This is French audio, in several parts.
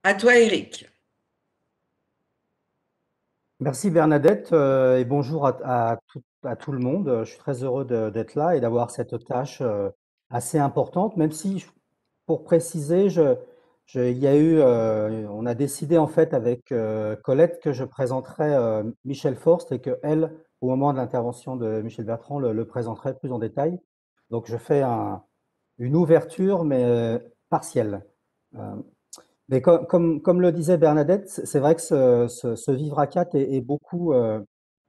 À toi, Eric. Merci Bernadette et bonjour à tout le monde. Je suis très heureux d'être là et d'avoir cette tâche assez importante, même si, pour préciser, il y a eu, on a décidé en fait avec Colette que je présenterais Michel Forst et que elle, au moment de l'intervention de Michel Bertrand, le présenterait plus en détail. Donc je fais une ouverture, mais partielle. Euh, mais comme le disait Bernadette, c'est vrai que ce Vivre à 4 est beaucoup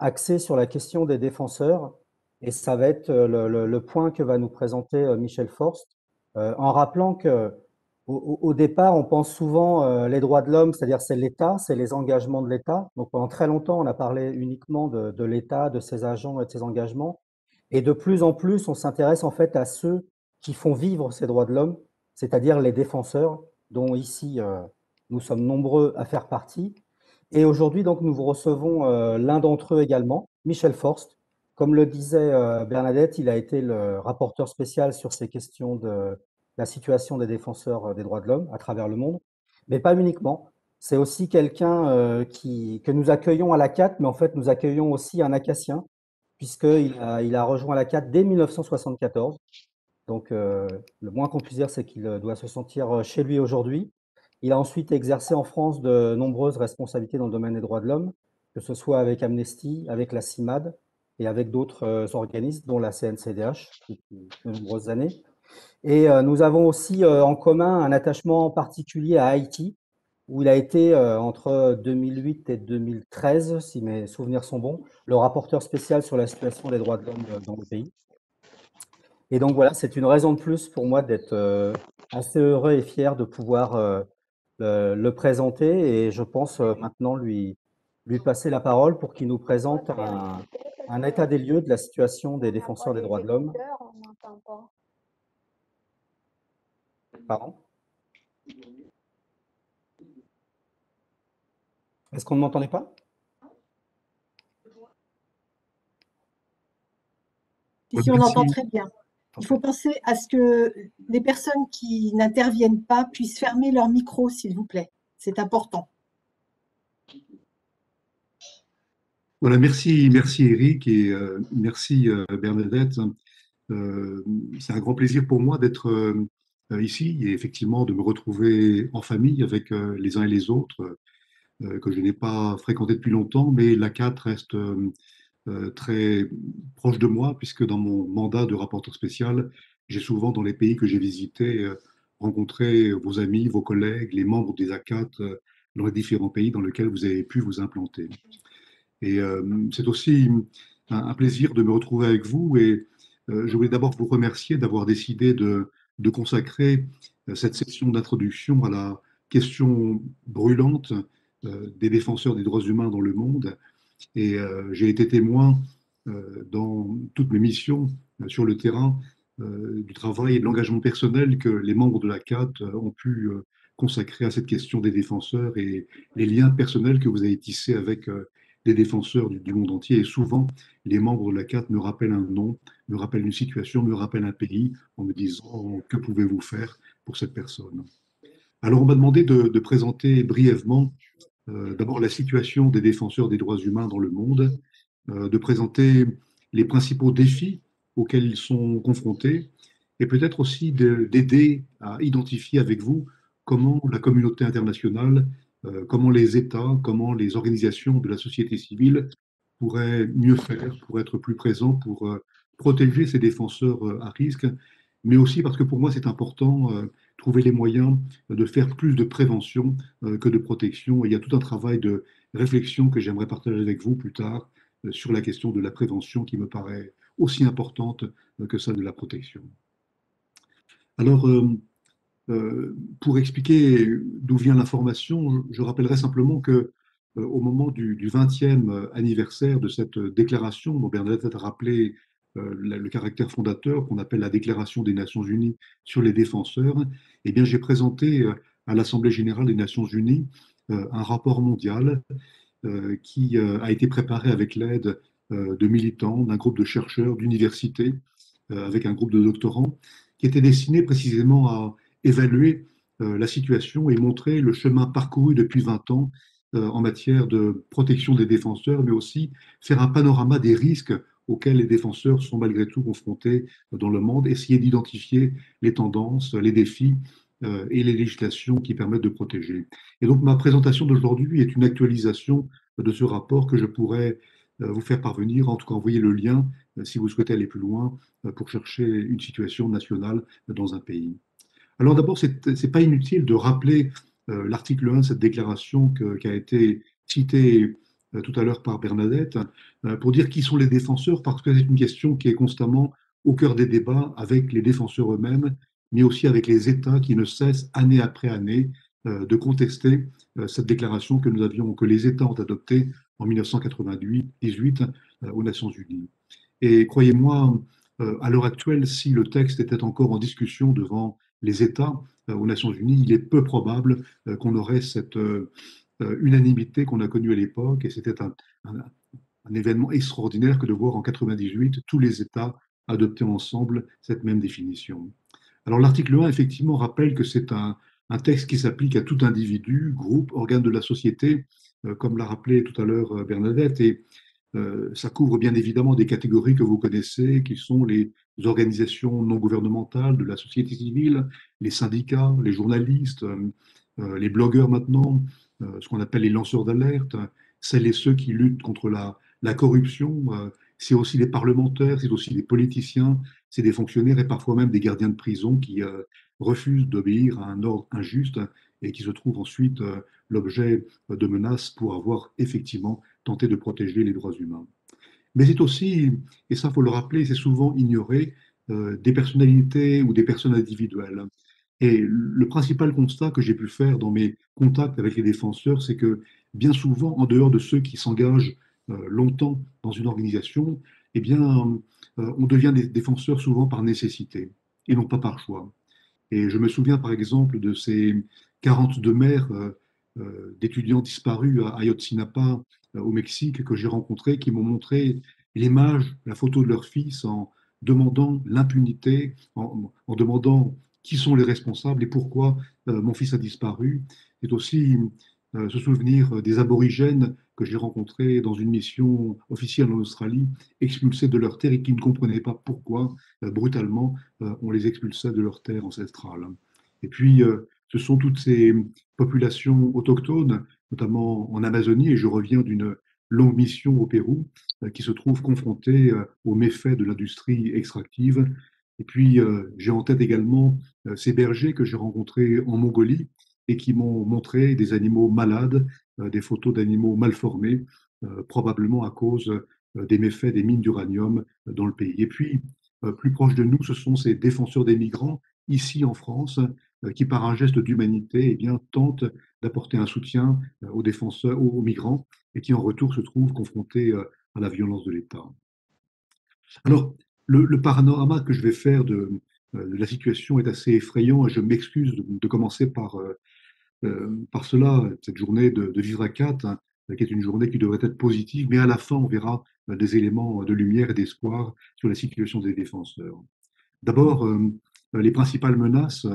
axé sur la question des défenseurs, et ça va être le point que va nous présenter Michel Forst, en rappelant que au départ, on pense souvent les droits de l'homme, c'est-à-dire c'est l'État, c'est les engagements de l'État. Donc pendant très longtemps, on a parlé uniquement de l'État, de ses agents et de ses engagements. Et de plus en plus, on s'intéresse en fait à ceux qui font vivre ces droits de l'homme, c'est-à-dire les défenseurs, dont ici nous sommes nombreux à faire partie. Et aujourd'hui, donc, nous vous recevons l'un d'entre eux également, Michel Forst. Comme le disait Bernadette, il a été le rapporteur spécial sur ces questions de la situation des défenseurs des droits de l'homme à travers le monde, mais pas uniquement. C'est aussi quelqu'un que nous accueillons à la CAT, mais en fait, nous accueillons aussi un acassien, il a rejoint la CAT dès 1974. Donc, le moins qu'on puisse dire, c'est qu'il doit se sentir chez lui aujourd'hui. Il a ensuite exercé en France de nombreuses responsabilités dans le domaine des droits de l'homme, que ce soit avec Amnesty, avec la CIMAD et avec d'autres organismes, dont la CNCDH, depuis de nombreuses années. Et nous avons aussi en commun un attachement particulier à Haïti, où il a été, entre 2008 et 2013, si mes souvenirs sont bons, le rapporteur spécial sur la situation des droits de l'homme dans le pays. Et donc voilà, c'est une raison de plus pour moi d'être assez heureux et fier de pouvoir le présenter. Et je pense maintenant lui passer la parole pour qu'il nous présente un état des lieux de la situation des On a pas défenseurs des les droits de l'homme. écouteurs, on n'entend pas. Pardon? Est-ce qu'on ne m'entendait pas? Ici, on entend Merci. très bien. Il faut penser à ce que les personnes qui n'interviennent pas puissent fermer leur micro, s'il vous plaît. C'est important. Voilà, merci Eric et merci Bernadette. C'est un grand plaisir pour moi d'être ici et effectivement de me retrouver en famille avec les uns et les autres que je n'ai pas fréquenté depuis longtemps, mais la CAT reste très proche de moi puisque dans mon mandat de rapporteur spécial, j'ai souvent dans les pays que j'ai visités rencontré vos amis, vos collègues, les membres des ACAT dans les différents pays dans lesquels vous avez pu vous implanter. Et c'est aussi un plaisir de me retrouver avec vous. Et je voulais d'abord vous remercier d'avoir décidé de consacrer cette session d'introduction à la question brûlante des défenseurs des droits humains dans le monde. Et j'ai été témoin dans toutes mes missions sur le terrain du travail et de l'engagement personnel que les membres de la CAT ont pu consacrer à cette question des défenseurs et les liens personnels que vous avez tissés avec des défenseurs du monde entier. Et souvent, les membres de la CAT me rappellent un nom, me rappellent une situation, me rappellent un pays en me disant que pouvez-vous faire pour cette personne. Alors, on m'a demandé de présenter brièvement d'abord la situation des défenseurs des droits humains dans le monde, de présenter les principaux défis auxquels ils sont confrontés et peut-être aussi d'aider à identifier avec vous comment la communauté internationale, comment les États, comment les organisations de la société civile pourraient mieux faire, pour être plus présents, pour protéger ces défenseurs à risque, mais aussi parce que pour moi c'est important trouver les moyens de faire plus de prévention que de protection. Et il y a tout un travail de réflexion que j'aimerais partager avec vous plus tard sur la question de la prévention qui me paraît aussi importante que celle de la protection. Alors, pour expliquer d'où vient l'information, je rappellerai simplement que au moment du 20e anniversaire de cette déclaration, dont Bernadette a rappelé le caractère fondateur qu'on appelle la Déclaration des Nations Unies sur les défenseurs, eh bien, j'ai présenté à l'Assemblée générale des Nations Unies un rapport mondial qui a été préparé avec l'aide de militants, d'un groupe de chercheurs, d'universités, avec un groupe de doctorants, qui était destiné précisément à évaluer la situation et montrer le chemin parcouru depuis 20 ans en matière de protection des défenseurs, mais aussi faire un panorama des risques auxquels les défenseurs sont malgré tout confrontés dans le monde, essayer d'identifier les tendances, les défis et les législations qui permettent de protéger. Et donc ma présentation d'aujourd'hui est une actualisation de ce rapport que je pourrais vous faire parvenir, en tout cas envoyer le lien si vous souhaitez aller plus loin pour chercher une situation nationale dans un pays. Alors d'abord, c'est pas inutile de rappeler l'article 1 de cette déclaration qui a été citée tout à l'heure par Bernadette, pour dire qui sont les défenseurs, parce que c'est une question qui est constamment au cœur des débats avec les défenseurs eux-mêmes, mais aussi avec les États qui ne cessent année après année de contester cette déclaration que les États ont adoptée en 1998 aux Nations Unies. Et croyez-moi, à l'heure actuelle, si le texte était encore en discussion devant les États aux Nations Unies, il est peu probable qu'on aurait cette unanimité qu'on a connue à l'époque. Et c'était un- un événement extraordinaire que de voir en 98 tous les États adopter ensemble cette même définition. Alors l'article 1, effectivement, rappelle que c'est un texte qui s'applique à tout individu, groupe, organe de la société, comme l'a rappelé tout à l'heure Bernadette, et ça couvre bien évidemment des catégories que vous connaissez, qui sont les organisations non gouvernementales de la société civile, les syndicats, les journalistes, les blogueurs maintenant, ce qu'on appelle les lanceurs d'alerte, celles et ceux qui luttent contre la corruption. C'est aussi les parlementaires, c'est aussi les politiciens, c'est des fonctionnaires et parfois même des gardiens de prison qui refusent d'obéir à un ordre injuste et qui se trouvent ensuite l'objet de menaces pour avoir effectivement tenté de protéger les droits humains. Mais c'est aussi, et ça faut le rappeler, c'est souvent ignoré, des personnalités ou des personnes individuelles. Et le principal constat que j'ai pu faire dans mes contacts avec les défenseurs, c'est que bien souvent, en dehors de ceux qui s'engagent longtemps dans une organisation, eh bien, on devient des défenseurs souvent par nécessité et non pas par choix. Et je me souviens par exemple de ces 42 mères d'étudiants disparus à Ayotzinapa au Mexique que j'ai rencontrés qui m'ont montré l'image, la photo de leur fils en demandant l'impunité, en demandant qui sont les responsables et pourquoi mon fils a disparu. C'est aussi se souvenir des aborigènes que j'ai rencontrés dans une mission officielle en Australie, expulsés de leur terre et qui ne comprenaient pas pourquoi, brutalement, on les expulsait de leur terre ancestrale. Et puis, ce sont toutes ces populations autochtones, notamment en Amazonie, et je reviens d'une longue mission au Pérou, qui se trouvent confrontées aux méfaits de l'industrie extractive. Et puis, j'ai en tête également ces bergers que j'ai rencontrés en Mongolie et qui m'ont montré des animaux malades, des photos d'animaux mal formés, probablement à cause des méfaits des mines d'uranium dans le pays. Et puis, plus proche de nous, ce sont ces défenseurs des migrants, ici en France, qui, par un geste d'humanité, eh bien, tentent d'apporter un soutien aux défenseurs, aux migrants, et qui en retour se trouvent confrontés à la violence de l'État. Alors, le panorama que je vais faire de la situation est assez effrayant, et je m'excuse de commencer par cela, cette journée de Vivre à 4, hein, qui est une journée qui devrait être positive, mais à la fin, on verra des éléments de lumière et d'espoir sur la situation des défenseurs. D'abord, les principales menaces,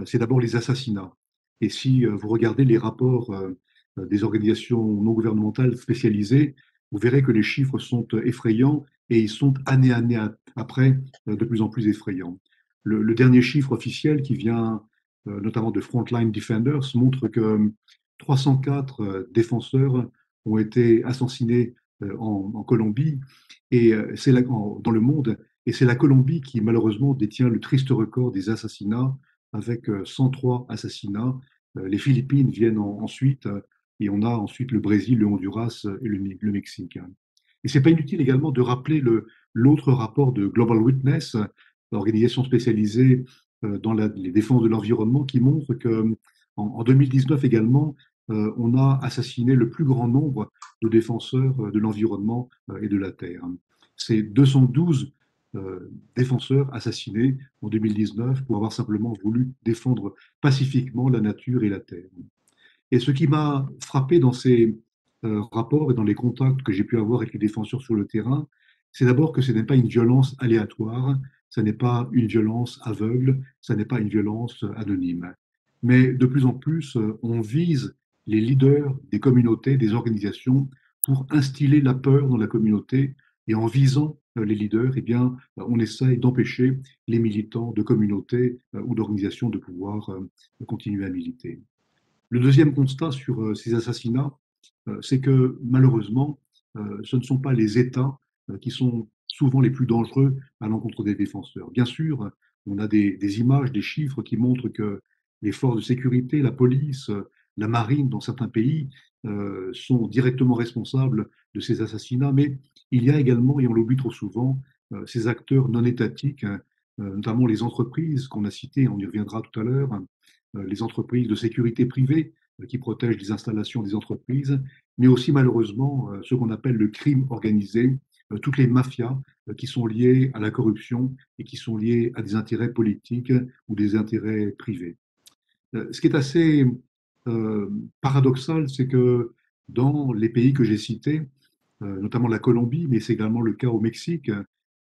c'est d'abord les assassinats. Et si vous regardez les rapports des organisations non gouvernementales spécialisées, vous verrez que les chiffres sont effrayants et ils sont année après de plus en plus effrayants. Le dernier chiffre officiel qui vient notamment de Frontline Defenders montre que 304 défenseurs ont été assassinés en Colombie et dans le monde, et c'est la Colombie qui, malheureusement, détient le triste record des assassinats, avec 103 assassinats. Les Philippines viennent ensuite, et on a ensuite le Brésil, le Honduras et le Mexique. Et c'est pas inutile également de rappeler l'autre rapport de Global Witness, l'organisation spécialisée dans les défenses de l'environnement, qui montre que en 2019 également, on a assassiné le plus grand nombre de défenseurs de l'environnement et de la Terre. C'est 212 défenseurs assassinés en 2019 pour avoir simplement voulu défendre pacifiquement la nature et la terre. Et ce qui m'a frappé dans ces rapports et dans les contacts que j'ai pu avoir avec les défenseurs sur le terrain, c'est d'abord que ce n'est pas une violence aléatoire, ce n'est pas une violence aveugle, ce n'est pas une violence anonyme. mais de plus en plus, on vise les leaders des communautés, des organisations, pour instiller la peur dans la communauté. Et en visant les leaders, eh bien, on essaye d'empêcher les militants de communautés ou d'organisations de pouvoir continuer à militer. Le deuxième constat sur ces assassinats, c'est que malheureusement, ce ne sont pas les États qui sont souvent les plus dangereux à l'encontre des défenseurs. Bien sûr, on a des images, des chiffres qui montrent que les forces de sécurité, la police, la marine dans certains pays sont directement responsables de ces assassinats, mais il y a également, et on l'oublie trop souvent, ces acteurs non étatiques, notamment les entreprises qu'on a citées, on y reviendra tout à l'heure, les entreprises de sécurité privée qui protègent les installations des entreprises, mais aussi malheureusement ce qu'on appelle le crime organisé, toutes les mafias qui sont liées à la corruption et qui sont liées à des intérêts politiques ou des intérêts privés. Ce qui est assez paradoxal, c'est que dans les pays que j'ai cités, notamment la Colombie, mais c'est également le cas au Mexique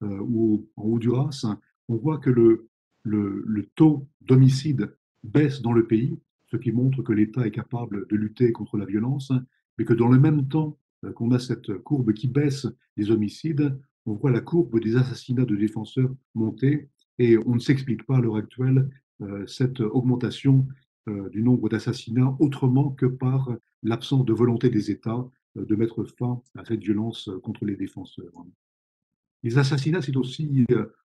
ou en Honduras, on voit que le taux d'homicide baisse dans le pays, ce qui montre que l'État est capable de lutter contre la violence, mais que dans le même temps qu'on a cette courbe qui baisse des homicides, on voit la courbe des assassinats de défenseurs monter et on ne s'explique pas à l'heure actuelle cette augmentation du nombre d'assassinats autrement que par l'absence de volonté des États de mettre fin à cette violence contre les défenseurs. Les assassinats, c'est aussi,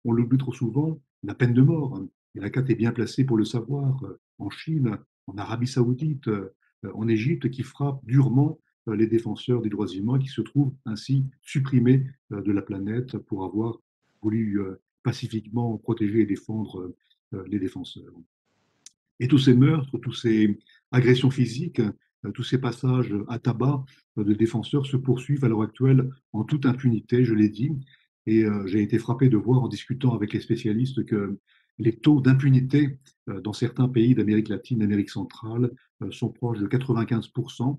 on l'oublie trop souvent, la peine de mort. Et la carte est bien placée pour le savoir, en Chine, en Arabie Saoudite, en Égypte, qui frappe durement les défenseurs des droits humains, qui se trouvent ainsi supprimés de la planète pour avoir voulu pacifiquement protéger et défendre les défenseurs. Et tous ces meurtres, toutes ces agressions physiques, tous ces passages à tabac de défenseurs se poursuivent à l'heure actuelle en toute impunité, je l'ai dit. Et j'ai été frappé de voir en discutant avec les spécialistes que les taux d'impunité dans certains pays d'Amérique latine, d'Amérique centrale, sont proches de 95%.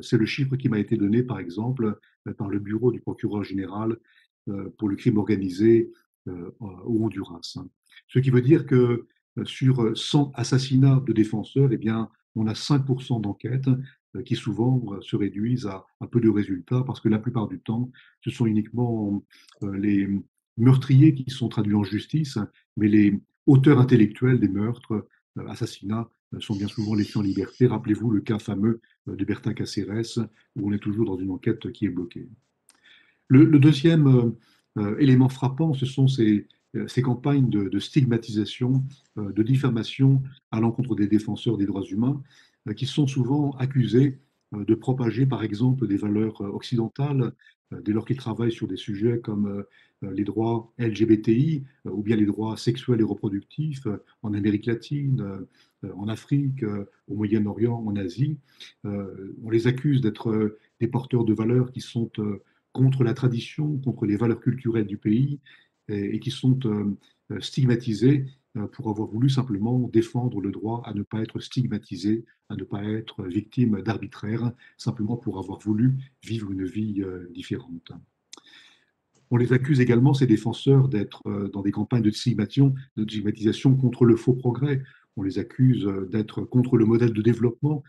C'est le chiffre qui m'a été donné, par exemple, par le bureau du procureur général pour le crime organisé au Honduras. Ce qui veut dire que sur 100 assassinats de défenseurs, eh bien, on a 5% d'enquêtes qui souvent se réduisent à peu de résultats parce que la plupart du temps, ce sont uniquement les meurtriers qui sont traduits en justice, mais les auteurs intellectuels des meurtres, assassinats, sont bien souvent laissés en liberté. Rappelez-vous le cas fameux de Bertin Cáceres, où on est toujours dans une enquête qui est bloquée. Le deuxième élément frappant, ce sont ces campagnes de stigmatisation, de diffamation à l'encontre des défenseurs des droits humains, qui sont souvent accusés de propager, par exemple, des valeurs occidentales, dès lors qu'ils travaillent sur des sujets comme les droits LGBTI ou bien les droits sexuels et reproductifs en Amérique latine, en Afrique, au Moyen-Orient, en Asie. On les accuse d'être des porteurs de valeurs qui sont contre la tradition, contre les valeurs culturelles du pays, et qui sont stigmatisés pour avoir voulu simplement défendre le droit à ne pas être stigmatisé, à ne pas être victime d'arbitraire, simplement pour avoir voulu vivre une vie différente. On les accuse également, ces défenseurs, d'être dans des campagnes de stigmatisation contre le faux progrès. On les accuse d'être contre le modèle de développement,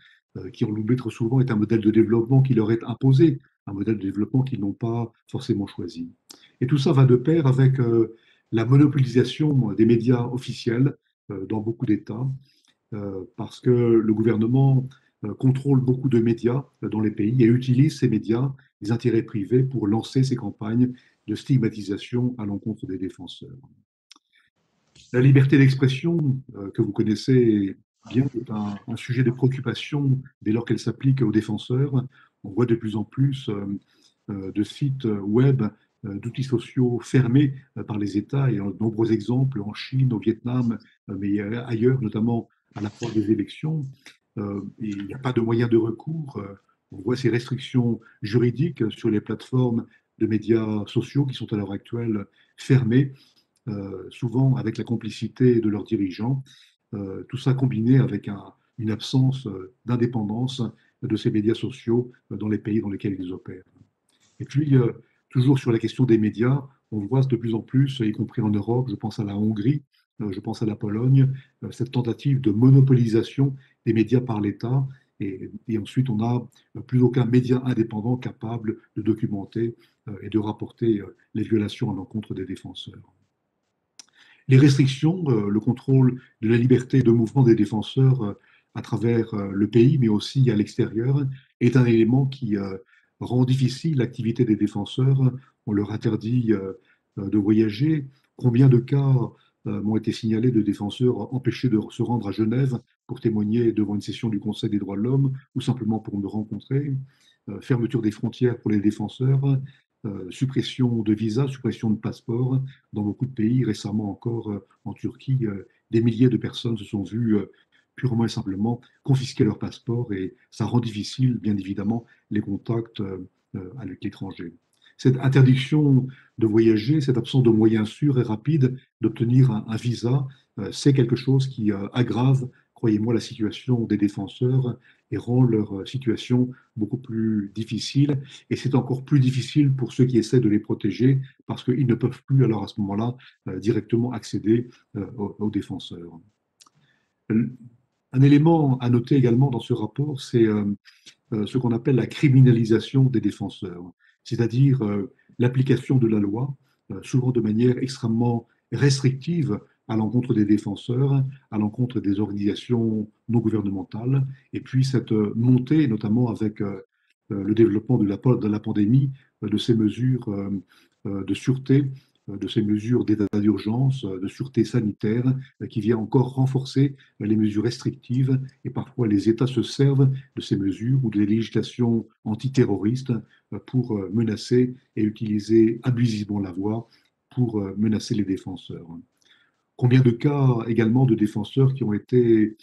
qui, on l'oublie trop souvent, est un modèle de développement qui leur est imposé, un modèle de développement qu'ils n'ont pas forcément choisi. Et tout ça va de pair avec la monopolisation des médias officiels dans beaucoup d'États, parce que le gouvernement contrôle beaucoup de médias dans les pays et utilise ces médias, les intérêts privés, pour lancer ces campagnes de stigmatisation à l'encontre des défenseurs. La liberté d'expression, que vous connaissez bien, est un sujet de préoccupation dès lors qu'elle s'applique aux défenseurs. On voit de plus en plus de sites web, d'outils sociaux fermés par les États, et de nombreux exemples en Chine, au Vietnam, mais ailleurs, notamment à l'approche des élections. Et il n'y a pas de moyens de recours. On voit ces restrictions juridiques sur les plateformes de médias sociaux qui sont à l'heure actuelle fermées, souvent avec la complicité de leurs dirigeants. Tout ça combiné avec une absence d'indépendance de ces médias sociaux dans les pays dans lesquels ils opèrent. Et puis, toujours sur la question des médias, on voit de plus en plus, y compris en Europe, je pense à la Hongrie, je pense à la Pologne, cette tentative de monopolisation des médias par l'État. Et ensuite, on n'a plus aucun média indépendant capable de documenter et de rapporter les violations à l'encontre des défenseurs. Les restrictions, le contrôle de la liberté de mouvement des défenseurs à travers le pays, mais aussi à l'extérieur, est un élément qui rend difficile l'activité des défenseurs. On leur interdit de voyager. Combien de cas m'ont été signalés de défenseurs empêchés de se rendre à Genève pour témoigner devant une session du Conseil des droits de l'homme ou simplement pour me rencontrer. Fermeture des frontières pour les défenseurs, suppression de visas, suppression de passeports. Dans beaucoup de pays, récemment encore en Turquie, des milliers de personnes se sont vues purement et simplement confisquer leur passeport et ça rend difficile, bien évidemment, les contacts avec l'étranger. Cette interdiction de voyager, cette absence de moyens sûrs et rapides d'obtenir un visa, c'est quelque chose qui aggrave, croyez-moi, la situation des défenseurs et rend leur situation beaucoup plus difficile. Et c'est encore plus difficile pour ceux qui essaient de les protéger parce qu'ils ne peuvent plus, alors à ce moment-là, directement accéder aux défenseurs. Un élément à noter également dans ce rapport, c'est ce qu'on appelle la criminalisation des défenseurs, c'est-à-dire l'application de la loi, souvent de manière extrêmement restrictive à l'encontre des défenseurs, à l'encontre des organisations non gouvernementales, et puis cette montée, notamment avec le développement de la pandémie, de ces mesures de sûreté, de ces mesures d'état d'urgence, de sûreté sanitaire, qui vient encore renforcer les mesures restrictives, et parfois les États se servent de ces mesures ou des législations antiterroristes pour menacer et utiliser abusivement la voix pour menacer les défenseurs. Combien de cas également de défenseurs qui ont été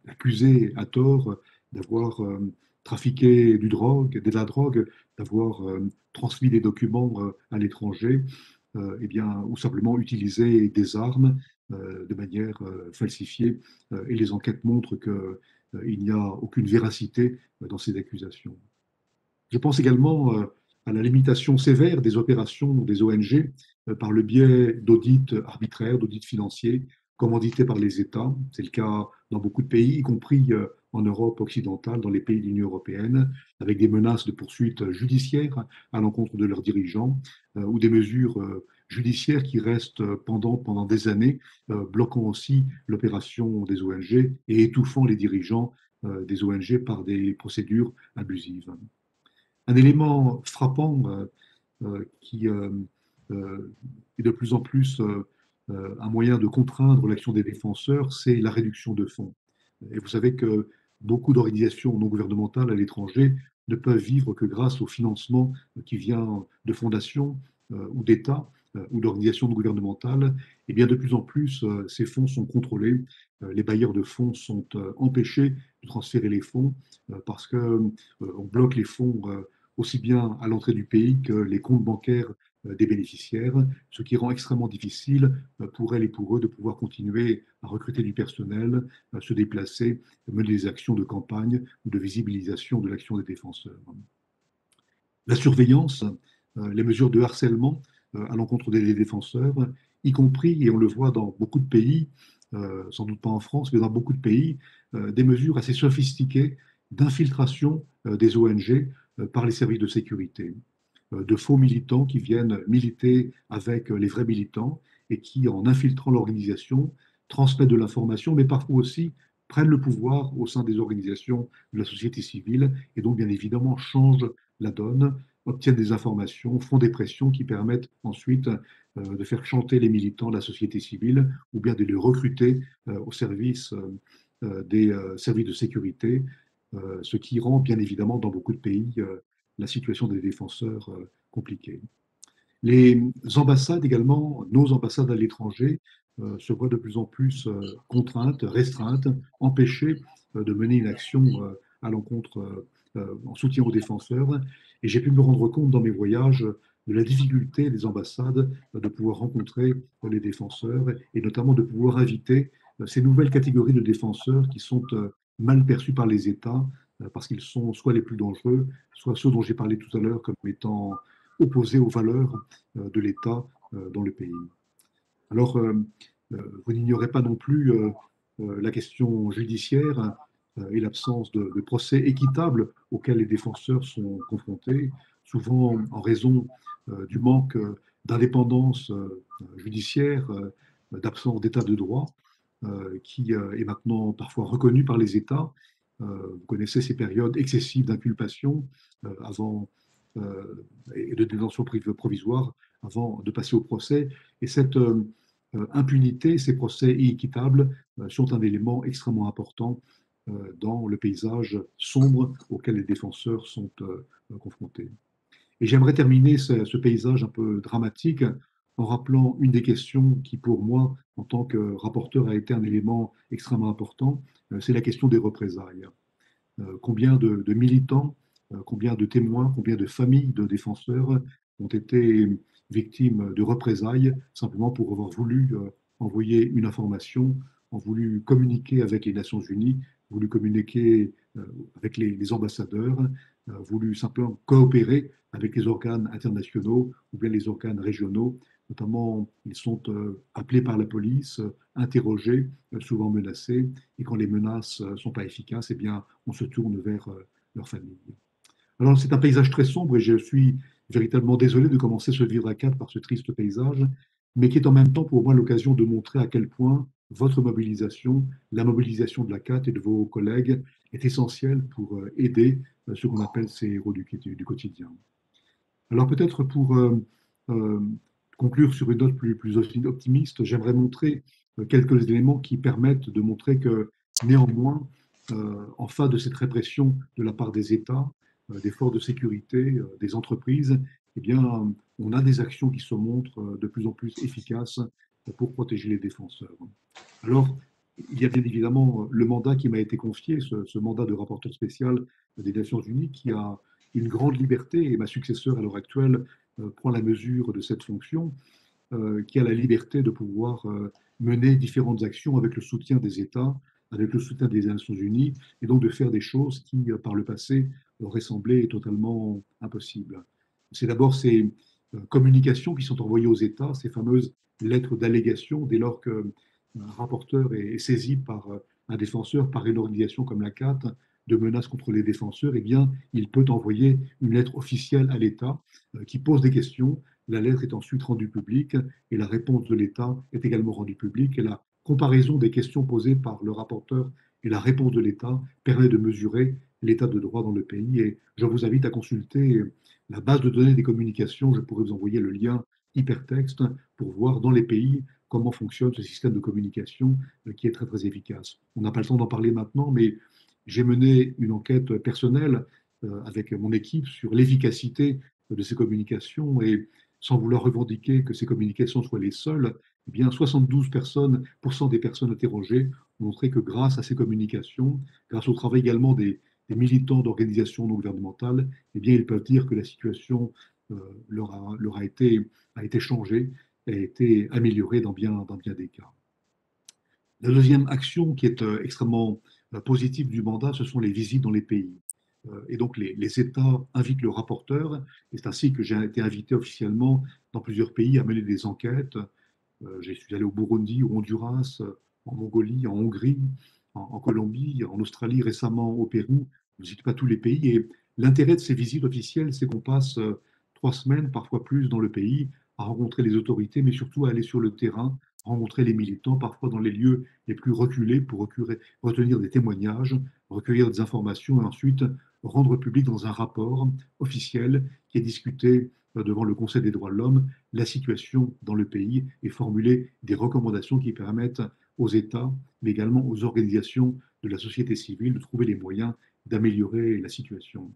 accusés à tort d'avoir trafiqué de la drogue, d'avoir transmis des documents à l'étranger, eh bien, ou simplement utilisé des armes de manière falsifiée. Et les enquêtes montrent qu'il n'y a aucune véracité dans ces accusations. Je pense également à la limitation sévère des opérations des ONG par le biais d'audits arbitraires, d'audits financiers, commandités par les États. C'est le cas dans beaucoup de pays, y compris en Europe occidentale, dans les pays de l'Union européenne, avec des menaces de poursuites judiciaires à l'encontre de leurs dirigeants ou des mesures judiciaires qui restent pendant des années, bloquant aussi l'opération des ONG et étouffant les dirigeants des ONG par des procédures abusives. Un élément frappant qui est de plus en plus un moyen de contraindre l'action des défenseurs, c'est la réduction de fonds. Et vous savez que beaucoup d'organisations non gouvernementales à l'étranger ne peuvent vivre que grâce au financement qui vient de fondations ou d'États ou d'organisations non gouvernementales. Et bien de plus en plus, ces fonds sont contrôlés. Les bailleurs de fonds sont empêchés de transférer les fonds parce qu'on bloque les fonds aussi bien à l'entrée du pays que les comptes bancaires des bénéficiaires, ce qui rend extrêmement difficile pour elles et pour eux de pouvoir continuer à recruter du personnel, à se déplacer, mener des actions de campagne ou de visibilisation de l'action des défenseurs. La surveillance, les mesures de harcèlement à l'encontre des défenseurs, y compris, et on le voit dans beaucoup de pays, sans doute pas en France, mais dans beaucoup de pays, des mesures assez sophistiquées d'infiltration des ONG par les services de sécurité, de faux militants qui viennent militer avec les vrais militants et qui, en infiltrant l'organisation, transmettent de l'information, mais parfois aussi prennent le pouvoir au sein des organisations de la société civile et donc bien évidemment changent la donne, obtiennent des informations, font des pressions qui permettent ensuite de faire chanter les militants de la société civile ou bien de les recruter au service des services de sécurité, ce qui rend bien évidemment dans beaucoup de pays la situation des défenseurs compliquée. Les ambassades également, nos ambassades à l'étranger, se voient de plus en plus contraintes, restreintes, empêchées de mener une action à l'encontre, en soutien aux défenseurs. Et j'ai pu me rendre compte dans mes voyages de la difficulté des ambassades de pouvoir rencontrer les défenseurs et notamment de pouvoir inviter ces nouvelles catégories de défenseurs qui sont mal perçus par les États parce qu'ils sont soit les plus dangereux, soit ceux dont j'ai parlé tout à l'heure comme étant opposés aux valeurs de l'État dans le pays. Alors, Vous n'ignorez pas non plus la question judiciaire et l'absence de procès équitables auxquels les défenseurs sont confrontés, souvent en raison du manque d'indépendance judiciaire, d'absence d'état de droit, qui est maintenant parfois reconnu par les États. Vous connaissez ces périodes excessives d'inculpation avant et de détention provisoire avant de passer au procès. Et cette impunité, ces procès inéquitables sont un élément extrêmement important dans le paysage sombre auquel les défenseurs sont confrontés. Et j'aimerais terminer ce paysage un peu dramatique en rappelant une des questions qui, pour moi, en tant que rapporteur, a été un élément extrêmement important, c'est la question des représailles. Combien de militants, combien de témoins, combien de familles de défenseurs ont été victimes de représailles simplement pour avoir voulu envoyer une information, ont voulu communiquer avec les Nations Unies, voulu communiquer avec les ambassadeurs, voulu simplement coopérer avec les organes internationaux ou bien les organes régionaux. Notamment, ils sont appelés par la police, interrogés, souvent menacés, et quand les menaces ne sont pas efficaces, eh bien, on se tourne vers leur famille. Alors, c'est un paysage très sombre et je suis véritablement désolé de commencer ce livre à quatre par ce triste paysage, mais qui est en même temps pour moi l'occasion de montrer à quel point votre mobilisation, la mobilisation de la CAT et de vos collègues est essentielle pour aider ce qu'on appelle ces héros du quotidien. Alors peut-être pour euh, conclure sur une note plus optimiste, j'aimerais montrer quelques éléments qui permettent de montrer que néanmoins, en face de cette répression de la part des États, des forces de sécurité, des entreprises, eh bien, on a des actions qui se montrent de plus en plus efficaces pour protéger les défenseurs. Alors, il y a bien évidemment le mandat qui m'a été confié, ce mandat de rapporteur spécial des Nations Unies, qui a une grande liberté, et ma successeur à l'heure actuelle prend la mesure de cette fonction, qui a la liberté de pouvoir mener différentes actions avec le soutien des États, avec le soutien des Nations Unies, et donc de faire des choses qui, par le passé, auraient semblé totalement impossibles. C'est d'abord ces communications qui sont envoyées aux États, ces fameuses lettres d'allégation, dès lors qu'un rapporteur est saisi par un défenseur, par une organisation comme la CAT, de menaces contre les défenseurs, eh bien, il peut envoyer une lettre officielle à l'État qui pose des questions. La lettre est ensuite rendue publique et la réponse de l'État est également rendue publique. Et la comparaison des questions posées par le rapporteur et la réponse de l'État permet de mesurer l'état de droit dans le pays. Et je vous invite à consulter la base de données des communications. Je pourrais vous envoyer le lien hypertexte pour voir dans les pays comment fonctionne ce système de communication qui est très très efficace. On n'a pas le temps d'en parler maintenant, mais j'ai mené une enquête personnelle avec mon équipe sur l'efficacité de ces communications et sans vouloir revendiquer que ces communications soient les seules, eh bien 72% des personnes interrogées ont montré que grâce à ces communications, grâce au travail également des militants d'organisations non gouvernementales, eh bien ils peuvent dire que la situation leur a été changée, a été améliorée dans bien des cas. La deuxième action qui est extrêmement positive du mandat, ce sont les visites dans les pays. Et donc les États invitent le rapporteur, et c'est ainsi que j'ai été invité officiellement dans plusieurs pays à mener des enquêtes. Je suis allé au Burundi, au Honduras, en Mongolie, en Hongrie, en Colombie, en Australie, récemment au Pérou. Je ne cite pas tous les pays. Et l'intérêt de ces visites officielles, c'est qu'on passe 3 semaines, parfois plus, dans le pays, à rencontrer les autorités, mais surtout à aller sur le terrain, rencontrer les militants, parfois dans les lieux les plus reculés, pour retenir des témoignages, recueillir des informations et ensuite rendre public dans un rapport officiel qui est discuté devant le Conseil des droits de l'homme la situation dans le pays et formuler des recommandations qui permettent aux États, mais également aux organisations de la société civile de trouver les moyens d'améliorer la situation.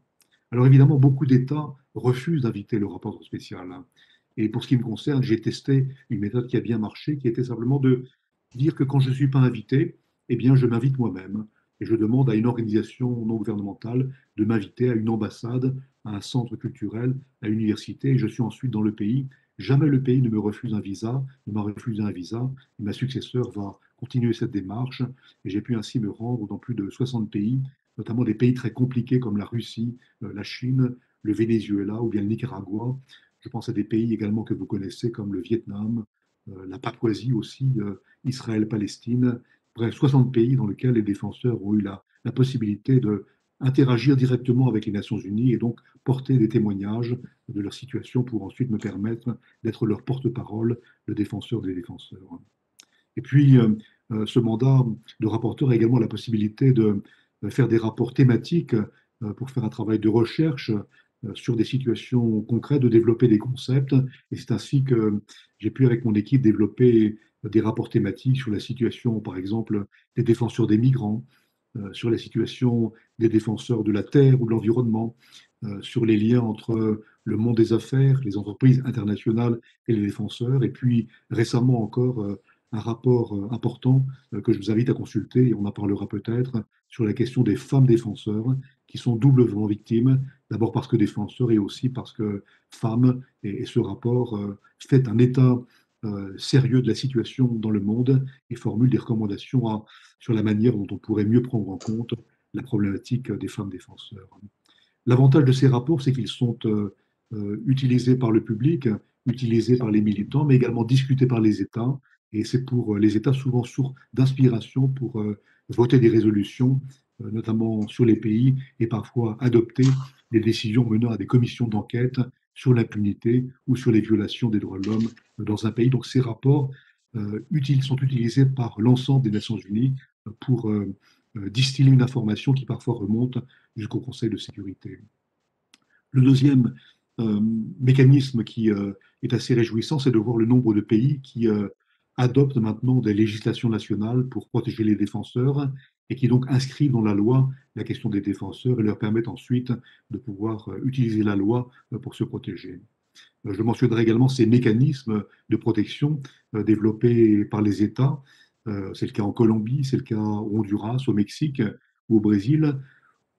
Alors évidemment, beaucoup d'États refusent d'inviter le rapporteur spécial. Et pour ce qui me concerne, j'ai testé une méthode qui a bien marché, qui était simplement de dire que quand je ne suis pas invité, eh bien, je m'invite moi-même et je demande à une organisation non gouvernementale de m'inviter à une ambassade, à un centre culturel, à une université, et je suis ensuite dans le pays. Jamais le pays ne me refuse un visa, ne m'a refusé un visa, et ma successeur va continuer cette démarche, et j'ai pu ainsi me rendre dans plus de 60 pays, notamment des pays très compliqués comme la Russie, la Chine, le Venezuela ou bien le Nicaragua. Je pense à des pays également que vous connaissez comme le Vietnam, la Papouasie aussi, Israël-Palestine, bref, 60 pays dans lesquels les défenseurs ont eu la possibilité de interagir directement avec les Nations Unies et donc porter des témoignages de leur situation pour ensuite me permettre d'être leur porte-parole, le défenseur des défenseurs. Et puis, ce mandat de rapporteur a également la possibilité de faire des rapports thématiques pour faire un travail de recherche sur des situations concrètes, de développer des concepts. Et c'est ainsi que j'ai pu, avec mon équipe, développer des rapports thématiques sur la situation, par exemple, des défenseurs des migrants, sur la situation des défenseurs de la terre ou de l'environnement, sur les liens entre le monde des affaires, les entreprises internationales et les défenseurs. Et puis récemment encore, un rapport important que je vous invite à consulter, et on en parlera peut-être, sur la question des femmes défenseurs qui sont doublement victimes, d'abord parce que défenseurs et aussi parce que femmes, et ce rapport fait un état sérieux de la situation dans le monde et formule des recommandations sur la manière dont on pourrait mieux prendre en compte la problématique des femmes défenseurs. L'avantage de ces rapports, c'est qu'ils sont utilisés par le public, utilisés par les militants, mais également discutés par les États. Et c'est pour les États souvent source d'inspiration pour voter des résolutions, notamment sur les pays, et parfois adopter des décisions menant à des commissions d'enquête sur l'impunité ou sur les violations des droits de l'homme dans un pays. Donc ces rapports sont utilisés par l'ensemble des Nations Unies pour distiller une information qui parfois remonte jusqu'au Conseil de sécurité. Le deuxième euh, mécanisme qui est assez réjouissant, c'est de voir le nombre de pays qui adoptent maintenant des législations nationales pour protéger les défenseurs et qui donc inscrivent dans la loi la question des défenseurs et leur permettent ensuite de pouvoir utiliser la loi pour se protéger. Je mentionnerai également ces mécanismes de protection développés par les États. C'est le cas en Colombie, c'est le cas au Honduras, au Mexique ou au Brésil,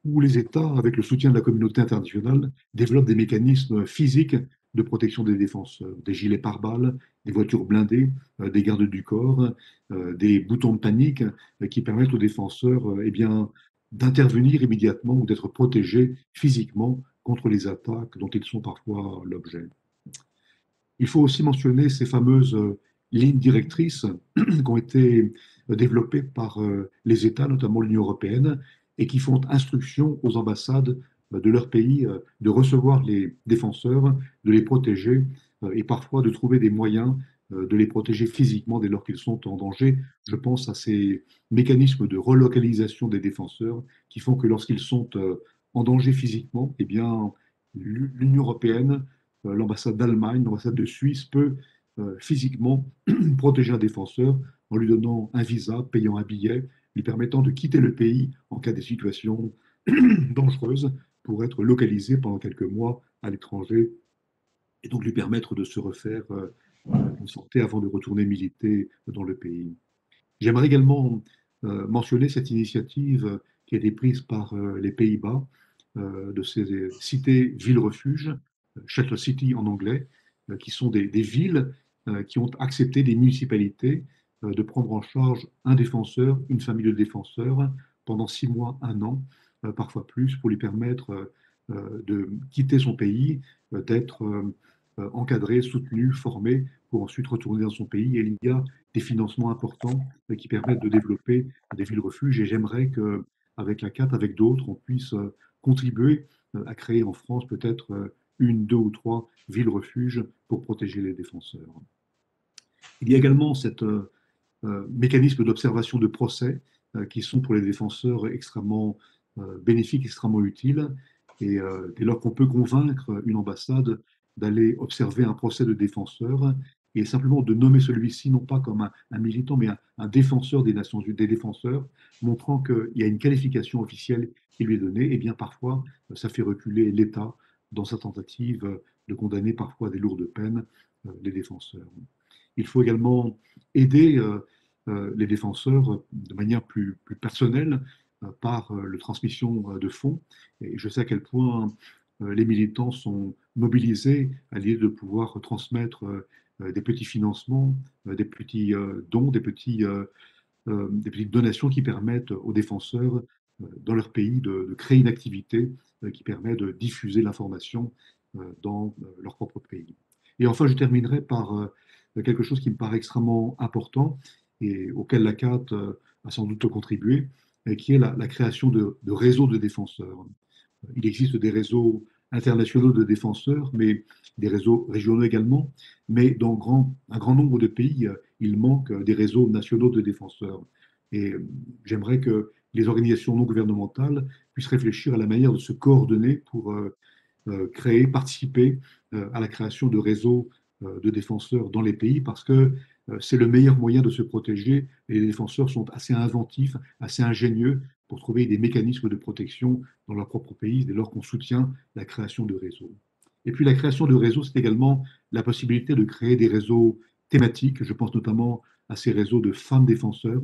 où les États, avec le soutien de la communauté internationale, développent des mécanismes physiques de protection des défenseurs, des gilets pare-balles, des voitures blindées, des gardes du corps, des boutons de panique qui permettent aux défenseurs eh bien, d'intervenir immédiatement ou d'être protégés physiquement contre les attaques dont ils sont parfois l'objet. Il faut aussi mentionner ces fameuses lignes directrices qui ont été développées par les États, notamment l'Union européenne, et qui font instruction aux ambassades de leur pays de recevoir les défenseurs, de les protéger et parfois de trouver des moyens de les protéger physiquement dès lors qu'ils sont en danger. Je pense à ces mécanismes de relocalisation des défenseurs qui font que lorsqu'ils sont en danger physiquement, eh bien, l'Union européenne, l'ambassade d'Allemagne, l'ambassade de Suisse peut physiquement protéger un défenseur en lui donnant un visa, payant un billet, lui permettant de quitter le pays en cas de situation dangereuse pour être localisé pendant quelques mois à l'étranger et donc lui permettre de se refaire une santé avant de retourner militer dans le pays. J'aimerais également mentionner cette initiative qui a été prise par les Pays-Bas de ces cités villes-refuges, shelter city en anglais, qui sont des villes qui ont accepté des municipalités de prendre en charge un défenseur, une famille de défenseurs pendant 6 mois, un an, parfois plus, pour lui permettre de quitter son pays, d'être encadré, soutenu, formé, pour ensuite retourner dans son pays. Et il y a des financements importants qui permettent de développer des villes-refuges. Et j'aimerais qu'avec la CAT, avec d'autres, on puisse contribuer à créer en France peut-être une, deux ou trois villes-refuges pour protéger les défenseurs. Il y a également cet mécanisme d'observation de procès qui sont pour les défenseurs extrêmement bénéfiques, extrêmement utiles. Et dès lors qu'on peut convaincre une ambassade d'aller observer un procès de défenseur et simplement de nommer celui-ci non pas comme un militant, mais un défenseur des Nations Unies, des défenseurs, montrant qu'il y a une qualification officielle qui lui est donnée, et bien parfois ça fait reculer l'État dans sa tentative de condamner parfois à des lourdes peines les défenseurs. Il faut également aider les défenseurs de manière plus personnelle par la transmission de fonds. Et je sais à quel point les militants sont mobilisés à l'idée de pouvoir transmettre des petits financements, des petits dons, des petites donations qui permettent aux défenseurs dans leur pays de créer une activité qui permet de diffuser l'information dans leur propre pays. Et enfin, je terminerai par quelque chose qui me paraît extrêmement important et auquel la CAT a sans doute contribué, et qui est la création de réseaux de défenseurs. Il existe des réseaux internationaux de défenseurs, mais des réseaux régionaux également. Mais dans un grand nombre de pays, il manque des réseaux nationaux de défenseurs. Et j'aimerais que les organisations non gouvernementales puissent réfléchir à la manière de se coordonner pour créer, participer à la création de réseaux de défenseurs dans les pays, parce que c'est le meilleur moyen de se protéger. Et les défenseurs sont assez inventifs, assez ingénieux pour trouver des mécanismes de protection dans leur propre pays, dès lors qu'on soutient la création de réseaux. Et puis la création de réseaux, c'est également la possibilité de créer des réseaux thématiques. Je pense notamment à ces réseaux de femmes défenseurs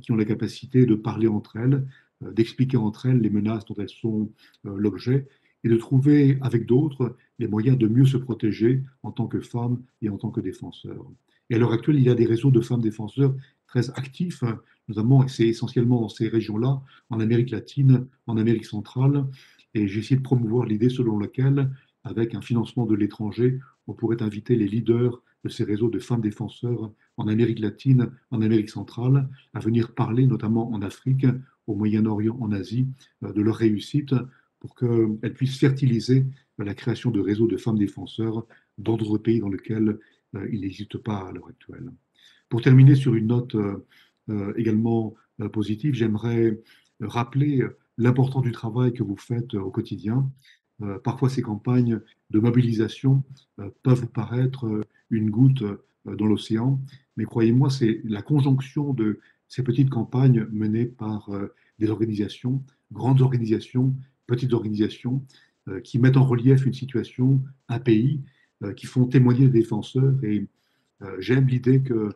qui ont la capacité de parler entre elles, d'expliquer entre elles les menaces dont elles sont l'objet, et de trouver avec d'autres les moyens de mieux se protéger en tant que femmes et en tant que défenseurs. Et à l'heure actuelle, il y a des réseaux de femmes défenseurs très actifs, notamment, c'est essentiellement dans ces régions-là, en Amérique latine, en Amérique centrale. Et j'ai essayé de promouvoir l'idée selon laquelle, avec un financement de l'étranger, on pourrait inviter les leaders de ces réseaux de femmes défenseurs en Amérique latine, en Amérique centrale, à venir parler, notamment en Afrique, au Moyen-Orient, en Asie, de leur réussite pour qu'elles puissent fertiliser la création de réseaux de femmes défenseurs dans d'autres pays dans lesquels il n'existe pas à l'heure actuelle. Pour terminer sur une note également positive, j'aimerais rappeler l'importance du travail que vous faites au quotidien. Parfois, ces campagnes de mobilisation peuvent vous paraître une goutte dans l'océan, mais croyez-moi, c'est la conjonction de ces petites campagnes menées par des organisations, grandes organisations, petites organisations, qui mettent en relief une situation, un pays, qui font témoigner des défenseurs. Et j'aime l'idée que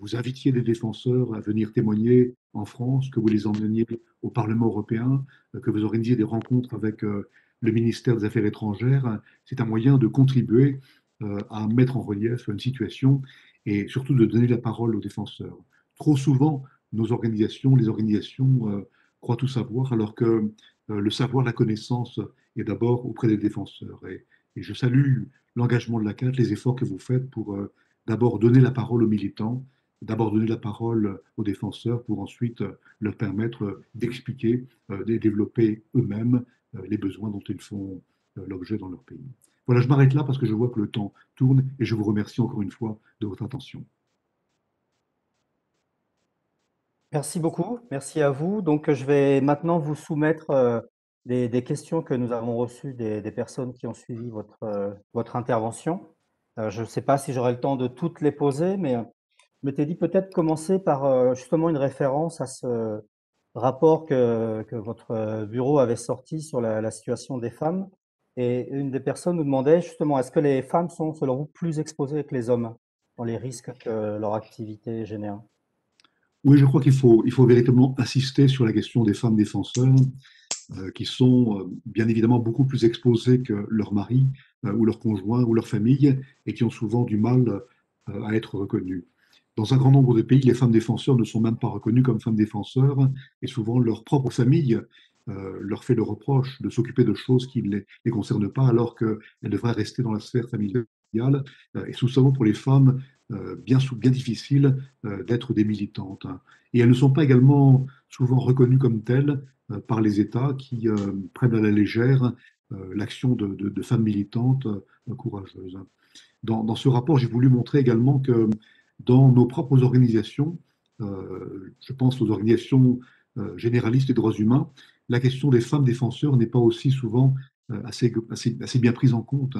vous invitiez des défenseurs à venir témoigner en France, que vous les emmeniez au Parlement européen, que vous organisiez des rencontres avec le ministère des Affaires étrangères. C'est un moyen de contribuer à mettre en relief une situation et surtout de donner la parole aux défenseurs. Trop souvent, nos organisations, les organisations croient tout savoir, alors que le savoir, la connaissance est d'abord auprès des défenseurs. Et je salue l'engagement de la CAT, les efforts que vous faites pour d'abord donner la parole aux militants, d'abord donner la parole aux défenseurs pour ensuite leur permettre d'expliquer, de développer eux-mêmes les besoins dont ils font l'objet dans leur pays. Voilà, je m'arrête là parce que je vois que le temps tourne et je vous remercie encore une fois de votre attention. Merci beaucoup, merci à vous. Donc, je vais maintenant vous soumettre des questions que nous avons reçues des personnes qui ont suivi votre intervention. Je ne sais pas si j'aurai le temps de toutes les poser, mais je m'étais dit peut-être commencer par justement une référence à ce rapport que votre bureau avait sorti sur la situation des femmes. Et une des personnes nous demandait justement, est-ce que les femmes sont, selon vous, plus exposées que les hommes dans les risques que leur activité génère? Oui, je crois il faut véritablement insister sur la question des femmes défenseurs qui sont bien évidemment beaucoup plus exposées que leur mari ou leur conjoint ou leur famille et qui ont souvent du mal à être reconnues. Dans un grand nombre de pays, les femmes défenseurs ne sont même pas reconnues comme femmes défenseurs et souvent leur propre famille leur fait le reproche de s'occuper de choses qui ne les concernent pas alors qu'elles devraient rester dans la sphère familiale. Et c'est souvent pour les femmes bien difficile d'être des militantes. Et elles ne sont pas également souvent reconnues comme telles par les États qui prennent à la légère l'action de femmes militantes courageuses. Dans ce rapport, j'ai voulu montrer également que dans nos propres organisations, je pense aux organisations généralistes des droits humains, la question des femmes défenseurs n'est pas aussi souvent assez bien prise en compte.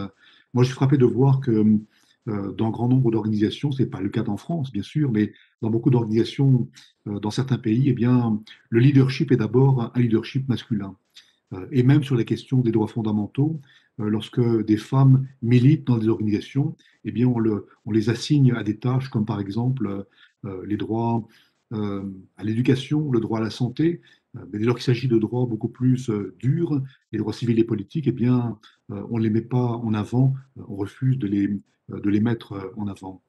Moi, je suis frappé de voir que dans un grand nombre d'organisations, ce n'est pas le cas en France, bien sûr, mais dans beaucoup d'organisations, dans certains pays, eh bien, le leadership est d'abord un leadership masculin. Et même sur les questions des droits fondamentaux, lorsque des femmes militent dans des organisations, eh bien, on les assigne à des tâches comme par exemple les droits à l'éducation, le droit à la santé. Mais dès lors qu'il s'agit de droits beaucoup plus durs, les droits civils et politiques, eh bien, on ne les met pas en avant, on refuse de les mettre en avant.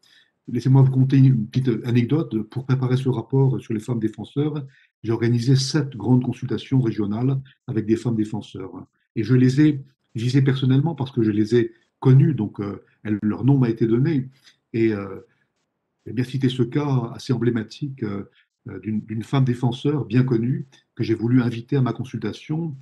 Laissez-moi vous conter une petite anecdote. Pour préparer ce rapport sur les femmes défenseurs, j'ai organisé 7 grandes consultations régionales avec des femmes défenseurs. Et je les ai visées personnellement parce que je les ai connues, donc leur nom m'a été donné. Et J'ai bien cité ce cas assez emblématique d'une femme défenseur bien connue que j'ai voulu inviter à ma consultation.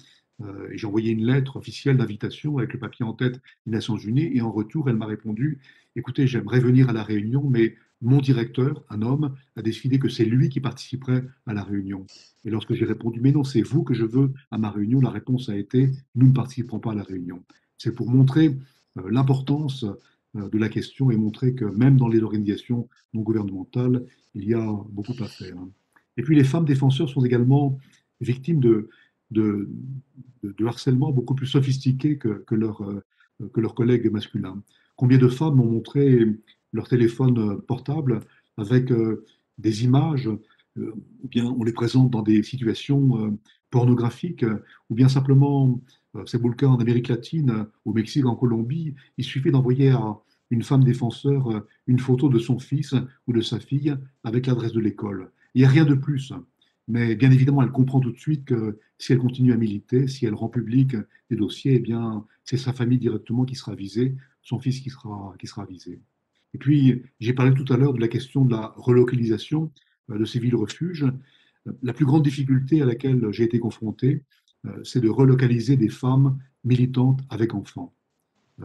Et j'ai envoyé une lettre officielle d'invitation avec le papier en tête des Nations Unies. Et en retour, elle m'a répondu, écoutez, j'aimerais venir à la réunion, mais mon directeur, un homme, a décidé que c'est lui qui participerait à la réunion. Et lorsque j'ai répondu, mais non, c'est vous que je veux à ma réunion, la réponse a été, nous ne participerons pas à la réunion. C'est pour montrer l'importance de la question et montrer que même dans les organisations non gouvernementales, il y a beaucoup à faire. Et puis les femmes défenseurs sont également victimes de, de harcèlement beaucoup plus sophistiqué que leurs collègues masculins. Combien de femmes ont montré leur téléphone portable avec des images, ou bien on les présente dans des situations pornographiques, ou bien simplement, c'est beau le cas en Amérique latine, au Mexique, en Colombie, il suffit d'envoyer à une femme défenseur une photo de son fils ou de sa fille avec l'adresse de l'école. Il n'y a rien de plus. Mais bien évidemment, elle comprend tout de suite que si elle continue à militer, si elle rend public des dossiers, eh bien, c'est sa famille directement qui sera visée, son fils qui sera visé. Et puis, j'ai parlé tout à l'heure de la question de la relocalisation de ces villes-refuges. La plus grande difficulté à laquelle j'ai été confronté, c'est de relocaliser des femmes militantes avec enfants.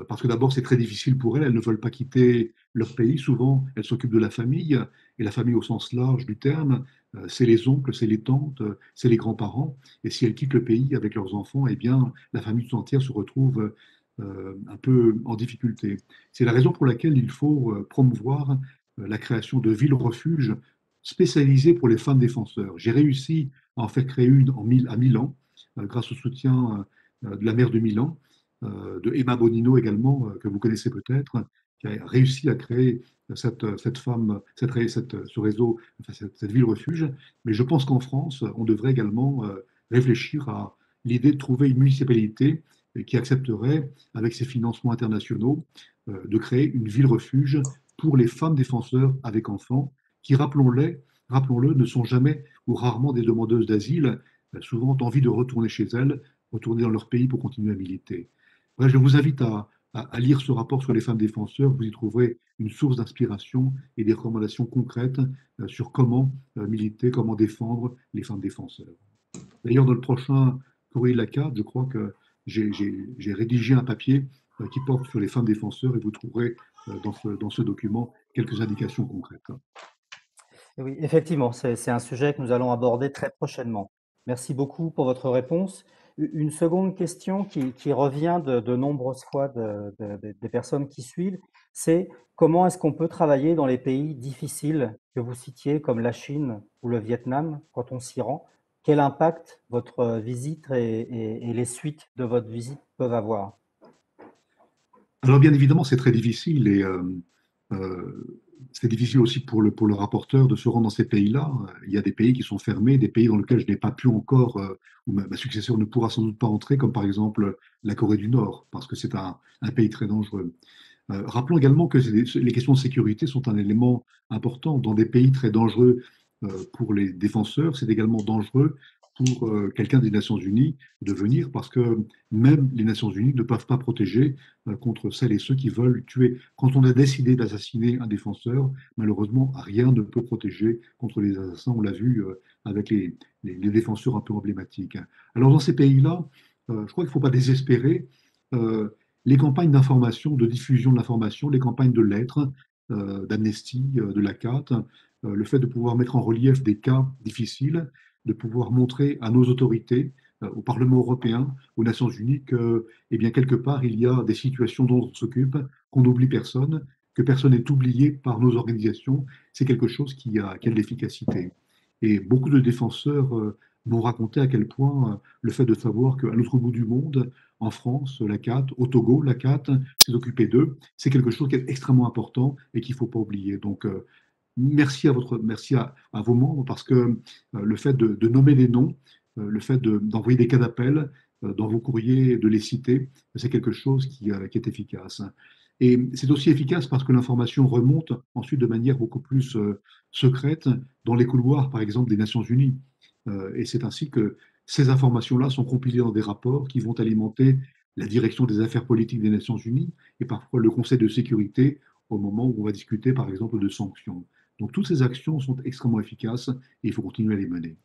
Parce que d'abord, c'est très difficile pour elles, elles ne veulent pas quitter leur pays. Souvent, elles s'occupent de la famille, et la famille au sens large du terme, c'est les oncles, c'est les tantes, c'est les grands-parents. Et si elles quittent le pays avec leurs enfants, eh bien, la famille tout entière se retrouve un peu en difficulté. C'est la raison pour laquelle il faut promouvoir la création de villes-refuges spécialisées pour les femmes défenseurs. J'ai réussi à en faire créer une à Milan, grâce au soutien de la maire de Milan, de Emma Bonino également, que vous connaissez peut-être, qui a réussi à créer cette femme, ce réseau, enfin, cette ville refuge. Mais je pense qu'en France, on devrait également réfléchir à l'idée de trouver une municipalité qui accepterait, avec ses financements internationaux, de créer une ville refuge pour les femmes défenseurs avec enfants, qui, rappelons-le, ne sont jamais ou rarement des demandeuses d'asile, souvent envie de retourner chez elles, retourner dans leur pays pour continuer à militer. Ouais, je vous invite à lire ce rapport sur les femmes défenseurs. Vous y trouverez une source d'inspiration et des recommandations concrètes sur comment militer, comment défendre les femmes défenseurs. D'ailleurs, dans le prochain courrier de la carte, je crois que j'ai rédigé un papier qui porte sur les femmes défenseurs et vous trouverez dans ce document quelques indications concrètes. Et oui, effectivement, c'est un sujet que nous allons aborder très prochainement. Merci beaucoup pour votre réponse. Une seconde question qui revient de nombreuses fois des personnes qui suivent, c'est comment est-ce qu'on peut travailler dans les pays difficiles que vous citiez, comme la Chine ou le Vietnam, quand on s'y rend? Quel impact votre visite et les suites de votre visite peuvent avoir? Alors bien évidemment, c'est très difficile et c'est difficile aussi pour le rapporteur de se rendre dans ces pays-là. Il y a des pays qui sont fermés, des pays dans lesquels je n'ai pas pu encore, où ma successeur ne pourra sans doute pas entrer, comme par exemple la Corée du Nord, parce que c'est un pays très dangereux. Rappelons également que les questions de sécurité sont un élément important. Dans des pays très dangereux pour les défenseurs, c'est également dangereux pour quelqu'un des Nations Unies de venir parce que même les Nations Unies ne peuvent pas protéger contre celles et ceux qui veulent tuer. Quand on a décidé d'assassiner un défenseur, malheureusement, rien ne peut protéger contre les assassins. On l'a vu avec les défenseurs un peu emblématiques. Alors dans ces pays-là, je crois qu'il ne faut pas désespérer. Euh, les campagnes d'information, de diffusion de l'information, les campagnes de lettres, d'Amnesty, de la CAT, le fait de pouvoir mettre en relief des cas difficiles, de pouvoir montrer à nos autorités, au Parlement européen, aux Nations Unies, que, eh bien, quelque part, il y a des situations dont on s'occupe, qu'on n'oublie personne, que personne n'est oublié par nos organisations, c'est quelque chose qui a de l'efficacité. Et beaucoup de défenseurs m'ont raconté à quel point le fait de savoir qu'à l'autre bout du monde, en France, la CAT, au Togo, la CAT s'est occupée d'eux. C'est quelque chose qui est extrêmement important et qu'il ne faut pas oublier. Donc, merci à vos membres parce que le fait de nommer des noms, le fait d'envoyer des cas d'appel dans vos courriers, de les citer, c'est quelque chose qui est efficace. Et c'est aussi efficace parce que l'information remonte ensuite de manière beaucoup plus secrète dans les couloirs, par exemple, des Nations Unies. Et c'est ainsi que ces informations-là sont compilées dans des rapports qui vont alimenter la direction des affaires politiques des Nations Unies et parfois le Conseil de sécurité au moment où on va discuter, par exemple, de sanctions. Donc toutes ces actions sont extrêmement efficaces et il faut continuer à les mener.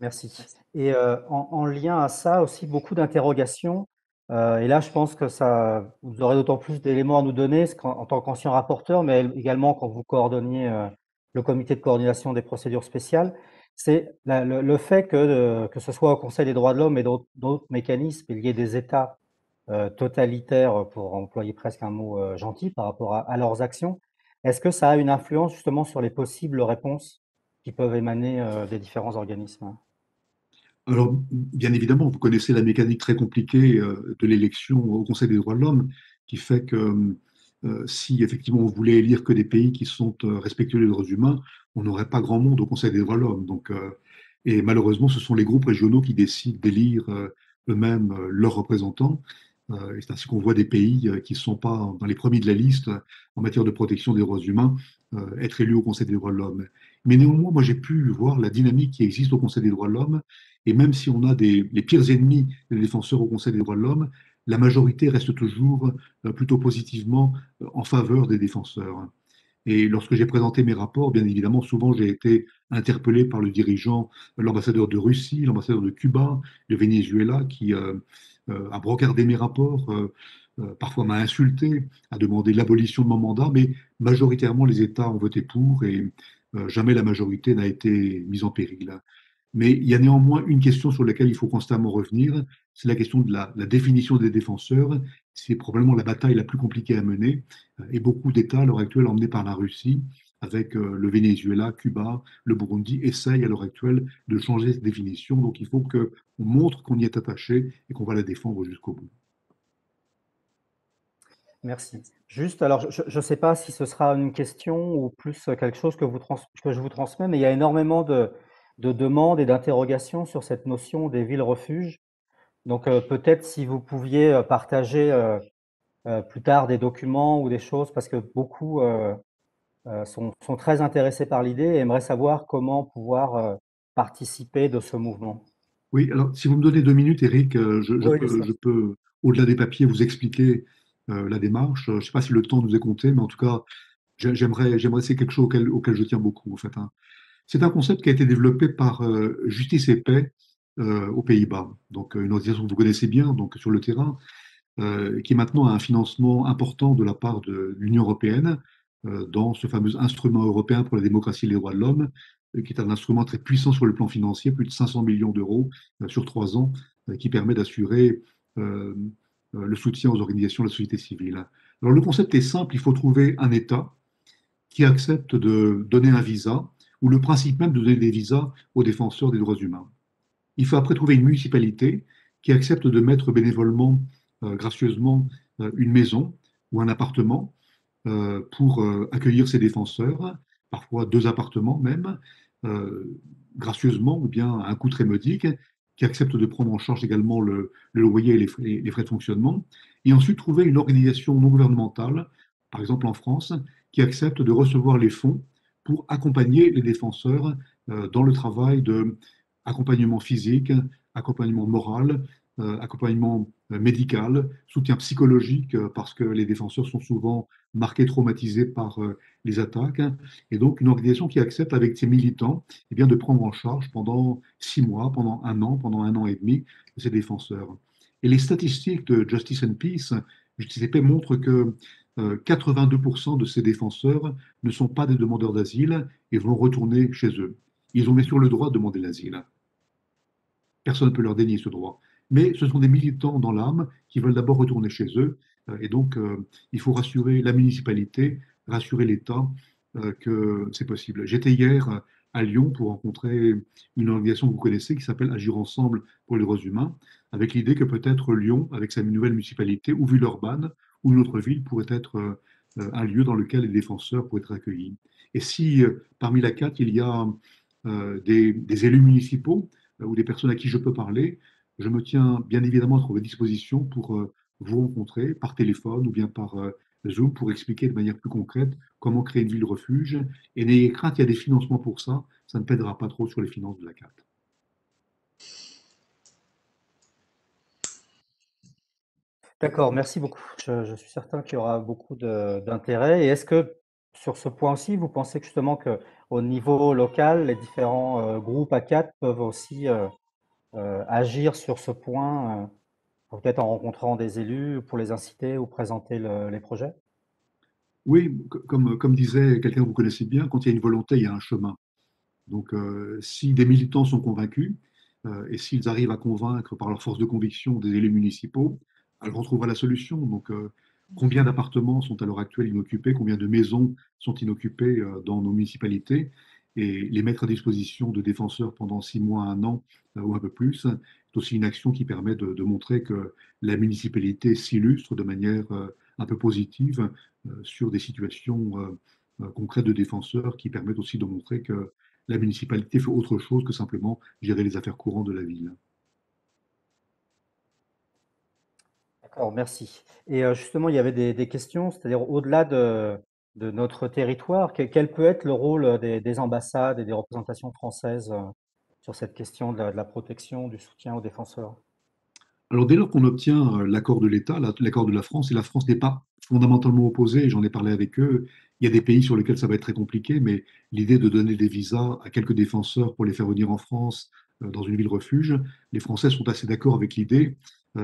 Merci. Et en lien à ça aussi, beaucoup d'interrogations. Et là, je pense que ça, vous aurez d'autant plus d'éléments à nous donner en tant qu'ancien rapporteur, mais également quand vous coordonniez le comité de coordination des procédures spéciales. C'est le fait que ce soit au Conseil des droits de l'homme et d'autres mécanismes, il y ait des États totalitaires, pour employer presque un mot gentil par rapport à leurs actions. Est-ce que ça a une influence justement sur les possibles réponses qui peuvent émaner des différents organismes? Alors, bien évidemment, vous connaissez la mécanique très compliquée de l'élection au Conseil des droits de l'homme, qui fait que si effectivement on voulait élire que des pays qui sont respectueux des droits humains, on n'aurait pas grand monde au Conseil des droits de l'homme. Donc, et malheureusement, ce sont les groupes régionaux qui décident d'élire eux-mêmes leurs représentants. Et c'est ainsi qu'on voit des pays qui ne sont pas dans les premiers de la liste en matière de protection des droits humains être élus au Conseil des droits de l'homme. Mais néanmoins, moi j'ai pu voir la dynamique qui existe au Conseil des droits de l'homme et même si on a les pires ennemis des défenseurs au Conseil des droits de l'homme, la majorité reste toujours plutôt positivement en faveur des défenseurs. Et lorsque j'ai présenté mes rapports, bien évidemment, souvent j'ai été interpellé par le dirigeant, l'ambassadeur de Russie, l'ambassadeur de Cuba, de Venezuela, qui a brocardé mes rapports, parfois m'a insulté, a demandé l'abolition de mon mandat, mais majoritairement les États ont voté pour et jamais la majorité n'a été mise en péril. Mais il y a néanmoins une question sur laquelle il faut constamment revenir, c'est la question de la définition des défenseurs. C'est probablement la bataille la plus compliquée à mener. Et beaucoup d'États, à l'heure actuelle, emmenés par la Russie, avec le Venezuela, Cuba, le Burundi, essayent à l'heure actuelle de changer cette définition. Donc il faut qu'on montre qu'on y est attaché et qu'on va la défendre jusqu'au bout. Merci. Juste, alors je ne sais pas si ce sera une question ou plus quelque chose que je vous transmets, mais il y a énormément de demandes et d'interrogations sur cette notion des villes refuges. Donc peut-être si vous pouviez partager plus tard des documents ou des choses, parce que beaucoup sont très intéressés par l'idée et aimeraient savoir comment pouvoir participer de ce mouvement. Oui, alors si vous me donnez 2 minutes, Eric, Oui, bien sûr. je peux, au-delà des papiers, vous expliquer la démarche. Je ne sais pas si le temps nous est compté, mais en tout cas, j'aimerais, c'est quelque chose auquel je tiens beaucoup, en fait, hein. C'est un concept qui a été développé par Justice et Paix aux Pays-Bas, donc une organisation que vous connaissez bien, donc sur le terrain, qui maintenant a un financement important de la part de l'Union européenne dans ce fameux instrument européen pour la démocratie et les droits de l'homme, qui est un instrument très puissant sur le plan financier, plus de 500 millions d'euros sur 3 ans, qui permet d'assurer euh, le soutien aux organisations de la société civile. Alors le concept est simple, il faut trouver un État qui accepte de donner un visa, ou le principe même de donner des visas aux défenseurs des droits humains. Il faut après trouver une municipalité qui accepte de mettre bénévolement, gracieusement, une maison ou un appartement pour accueillir ses défenseurs, parfois 2 appartements même, euh, gracieusement ou bien à un coût très modique, qui accepte de prendre en charge également le loyer et les frais de fonctionnement. Et ensuite trouver une organisation non gouvernementale, par exemple en France, qui accepte de recevoir les fonds pour accompagner les défenseurs dans le travail de accompagnement physique, accompagnement moral, accompagnement médical, soutien psychologique, parce que les défenseurs sont souvent marqués, traumatisés par les attaques. Et donc, une organisation qui accepte avec ses militants eh bien, de prendre en charge pendant 6 mois, pendant un an et demi, ces défenseurs. Et les statistiques de Justice and Peace, Justice et Paix, montrent que 82% de ces défenseurs ne sont pas des demandeurs d'asile et vont retourner chez eux. Ils ont bien sûr le droit de demander l'asile. Personne ne peut leur dénier ce droit. Mais ce sont des militants dans l'âme qui veulent d'abord retourner chez eux. Et donc, il faut rassurer la municipalité, rassurer l'État que c'est possible. J'étais hier à Lyon pour rencontrer une organisation que vous connaissez qui s'appelle Agir ensemble pour les droits humains, avec l'idée que peut-être Lyon, avec sa nouvelle municipalité, ou Villeurbanne, ou une autre ville, pourrait être un lieu dans lequel les défenseurs pourraient être accueillis. Et si parmi la CAT, il y a des élus municipaux, ou des personnes à qui je peux parler, je me tiens bien évidemment à votre disposition pour vous rencontrer par téléphone ou bien par Zoom pour expliquer de manière plus concrète comment créer une ville refuge. Et n'ayez crainte, il y a des financements pour ça. Ça ne pèsera pas trop sur les finances de la CAT. D'accord, merci beaucoup. Je suis certain qu'il y aura beaucoup d'intérêt. Et est-ce que sur ce point aussi, vous pensez que justement qu'au niveau local, les différents groupes ACAT peuvent aussi agir sur ce point, peut-être en rencontrant des élus pour les inciter ou présenter les projets? Oui, comme disait quelqu'un que vous connaissez bien, quand il y a une volonté, il y a un chemin. Donc, si des militants sont convaincus et s'ils arrivent à convaincre par leur force de conviction des élus municipaux, alors on trouvera la solution. Donc, combien d'appartements sont à l'heure actuelle inoccupés? Combien de maisons sont inoccupées dans nos municipalités? Et les mettre à disposition de défenseurs pendant 6 mois, un an ou un peu plus, c'est aussi une action qui permet de montrer que la municipalité s'illustre de manière un peu positive sur des situations concrètes de défenseurs qui permettent aussi de montrer que la municipalité fait autre chose que simplement gérer les affaires courantes de la ville. D'accord, merci. Et justement, il y avait des questions, c'est-à-dire au-delà de notre territoire, quel peut être le rôle des ambassades et des représentations françaises sur cette question de la protection, du soutien aux défenseurs? Alors dès lors qu'on obtient l'accord de l'État, l'accord de la France, et la France n'est pas fondamentalement opposée, j'en ai parlé avec eux, il y a des pays sur lesquels ça va être très compliqué, mais l'idée de donner des visas à quelques défenseurs pour les faire venir en France dans une ville refuge, les Français sont assez d'accord avec l'idée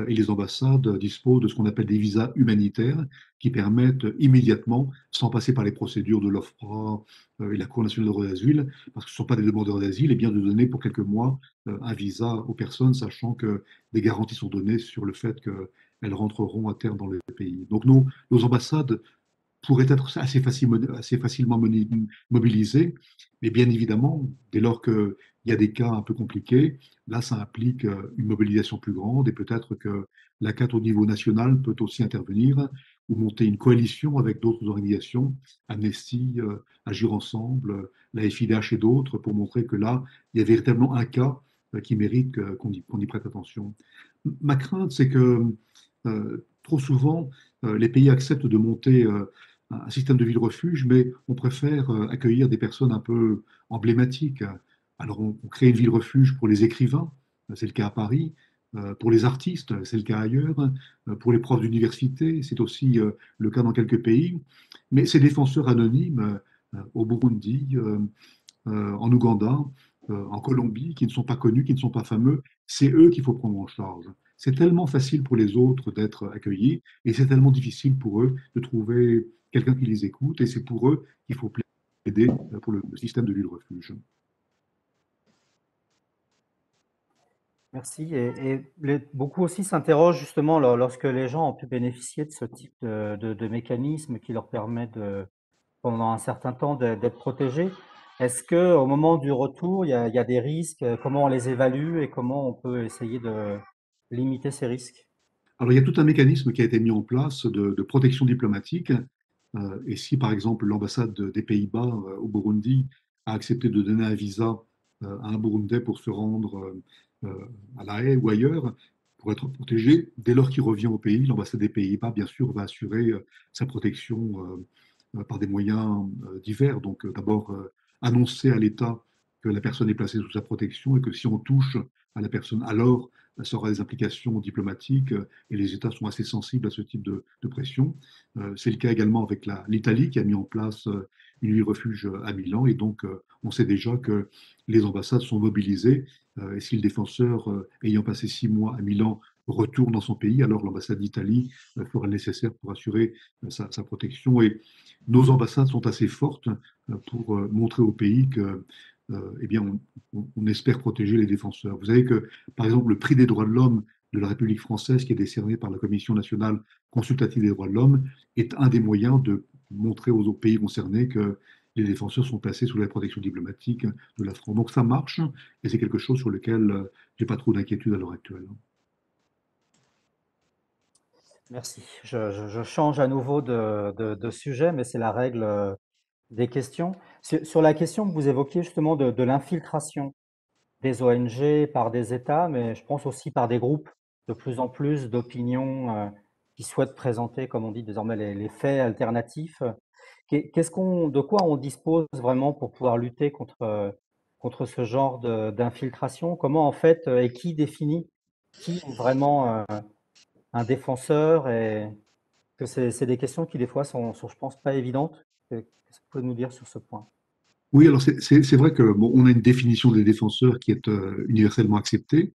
et les ambassades disposent de ce qu'on appelle des visas humanitaires qui permettent immédiatement, sans passer par les procédures de l'OFPRA et la Cour nationale de droit d'asile, parce que ce ne sont pas des demandeurs d'asile, et bien de donner pour quelques mois un visa aux personnes, sachant que des garanties sont données sur le fait qu'elles rentreront à terme dans le pays. Donc nos ambassades pourraient être assez facilement mobilisées, mais bien évidemment, dès lors qu'il y a des cas un peu compliqués, là, ça implique une mobilisation plus grande et peut-être que la CAT au niveau national peut aussi intervenir ou monter une coalition avec d'autres organisations, Amnesty, Agir Ensemble, la FIDH et d'autres, pour montrer que là, il y a véritablement un cas qui mérite qu'on y prête attention. Ma crainte, c'est que trop souvent, les pays acceptent de monter un système de ville-refuge, mais on préfère accueillir des personnes un peu emblématiques. Alors, on crée une ville-refuge pour les écrivains, c'est le cas à Paris, pour les artistes, c'est le cas ailleurs, pour les profs d'université, c'est aussi le cas dans quelques pays. Mais ces défenseurs anonymes au Burundi, en Ouganda, en Colombie, qui ne sont pas connus, qui ne sont pas fameux, c'est eux qu'il faut prendre en charge. C'est tellement facile pour les autres d'être accueillis et c'est tellement difficile pour eux de trouver quelqu'un qui les écoute et c'est pour eux qu'il faut plaider pour le système de l'île-refuge. Merci. Et beaucoup aussi s'interrogent justement lorsque les gens ont pu bénéficier de ce type de mécanisme qui leur permet pendant un certain temps d'être protégés. Est-ce qu'au moment du retour, il y a des risques? Comment on les évalue et comment on peut essayer de limiter ces risques? Alors, il y a tout un mécanisme qui a été mis en place de protection diplomatique. Et si, par exemple, l'ambassade des Pays-Bas au Burundi a accepté de donner un visa à un Burundais pour se rendre à La Haye ou ailleurs, pour être protégé, dès lors qu'il revient au pays, l'ambassade des Pays-Bas, bien sûr, va assurer sa protection par des moyens divers. Donc, d'abord, annoncer à l'État que la personne est placée sous sa protection et que si on touche à la personne, alors ça aura des implications diplomatiques et les États sont assez sensibles à ce type de pression. C'est le cas également avec l'Italie qui a mis en place une île refuge à Milan et donc on sait déjà que les ambassades sont mobilisées et si le défenseur ayant passé 6 mois à Milan retourne dans son pays, alors l'ambassade d'Italie fera le nécessaire pour assurer sa protection et nos ambassades sont assez fortes pour montrer au pays que eh bien, on espère protéger les défenseurs. Vous savez que, par exemple, le prix des droits de l'homme de la République française, qui est décerné par la Commission nationale consultative des droits de l'homme, est un des moyens de montrer aux autres pays concernés que les défenseurs sont placés sous la protection diplomatique de la France. Donc ça marche, et c'est quelque chose sur lequel je n'ai pas trop d'inquiétude à l'heure actuelle. Merci. Je change à nouveau de sujet, mais c'est la règle des questions. Sur la question que vous évoquiez justement de l'infiltration des ONG par des États, mais je pense aussi par des groupes de plus en plus d'opinions qui souhaitent présenter, comme on dit désormais, les faits alternatifs. De quoi on dispose vraiment pour pouvoir lutter contre ce genre d'infiltration? Comment en fait et qui définit qui est vraiment un défenseur et que c'est des questions qui des fois sont, je pense, pas évidentes. Qu'est-ce que vous pouvez nous dire sur ce point? Oui, alors c'est vrai que bon, on a une définition des défenseurs qui est universellement acceptée.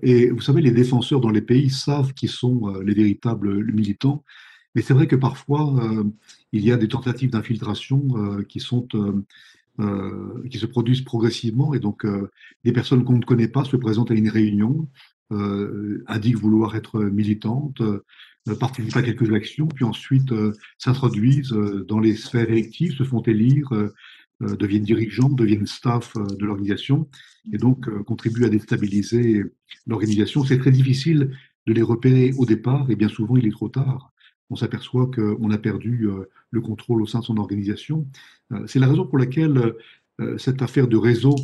Et vous savez, les défenseurs dans les pays savent qui sont les véritables militants. Mais c'est vrai que parfois, il y a des tentatives d'infiltration qui se produisent progressivement. Et donc, des personnes qu'on ne connaît pas se présentent à une réunion, indiquent vouloir être militantes, participent à quelques actions, puis ensuite s'introduisent dans les sphères électives, se font élire, deviennent dirigeants, deviennent staff de l'organisation, et donc contribuent à déstabiliser l'organisation. C'est très difficile de les repérer au départ, et bien souvent, il est trop tard. On s'aperçoit qu'on a perdu le contrôle au sein de son organisation. C'est la raison pour laquelle cette affaire de réseau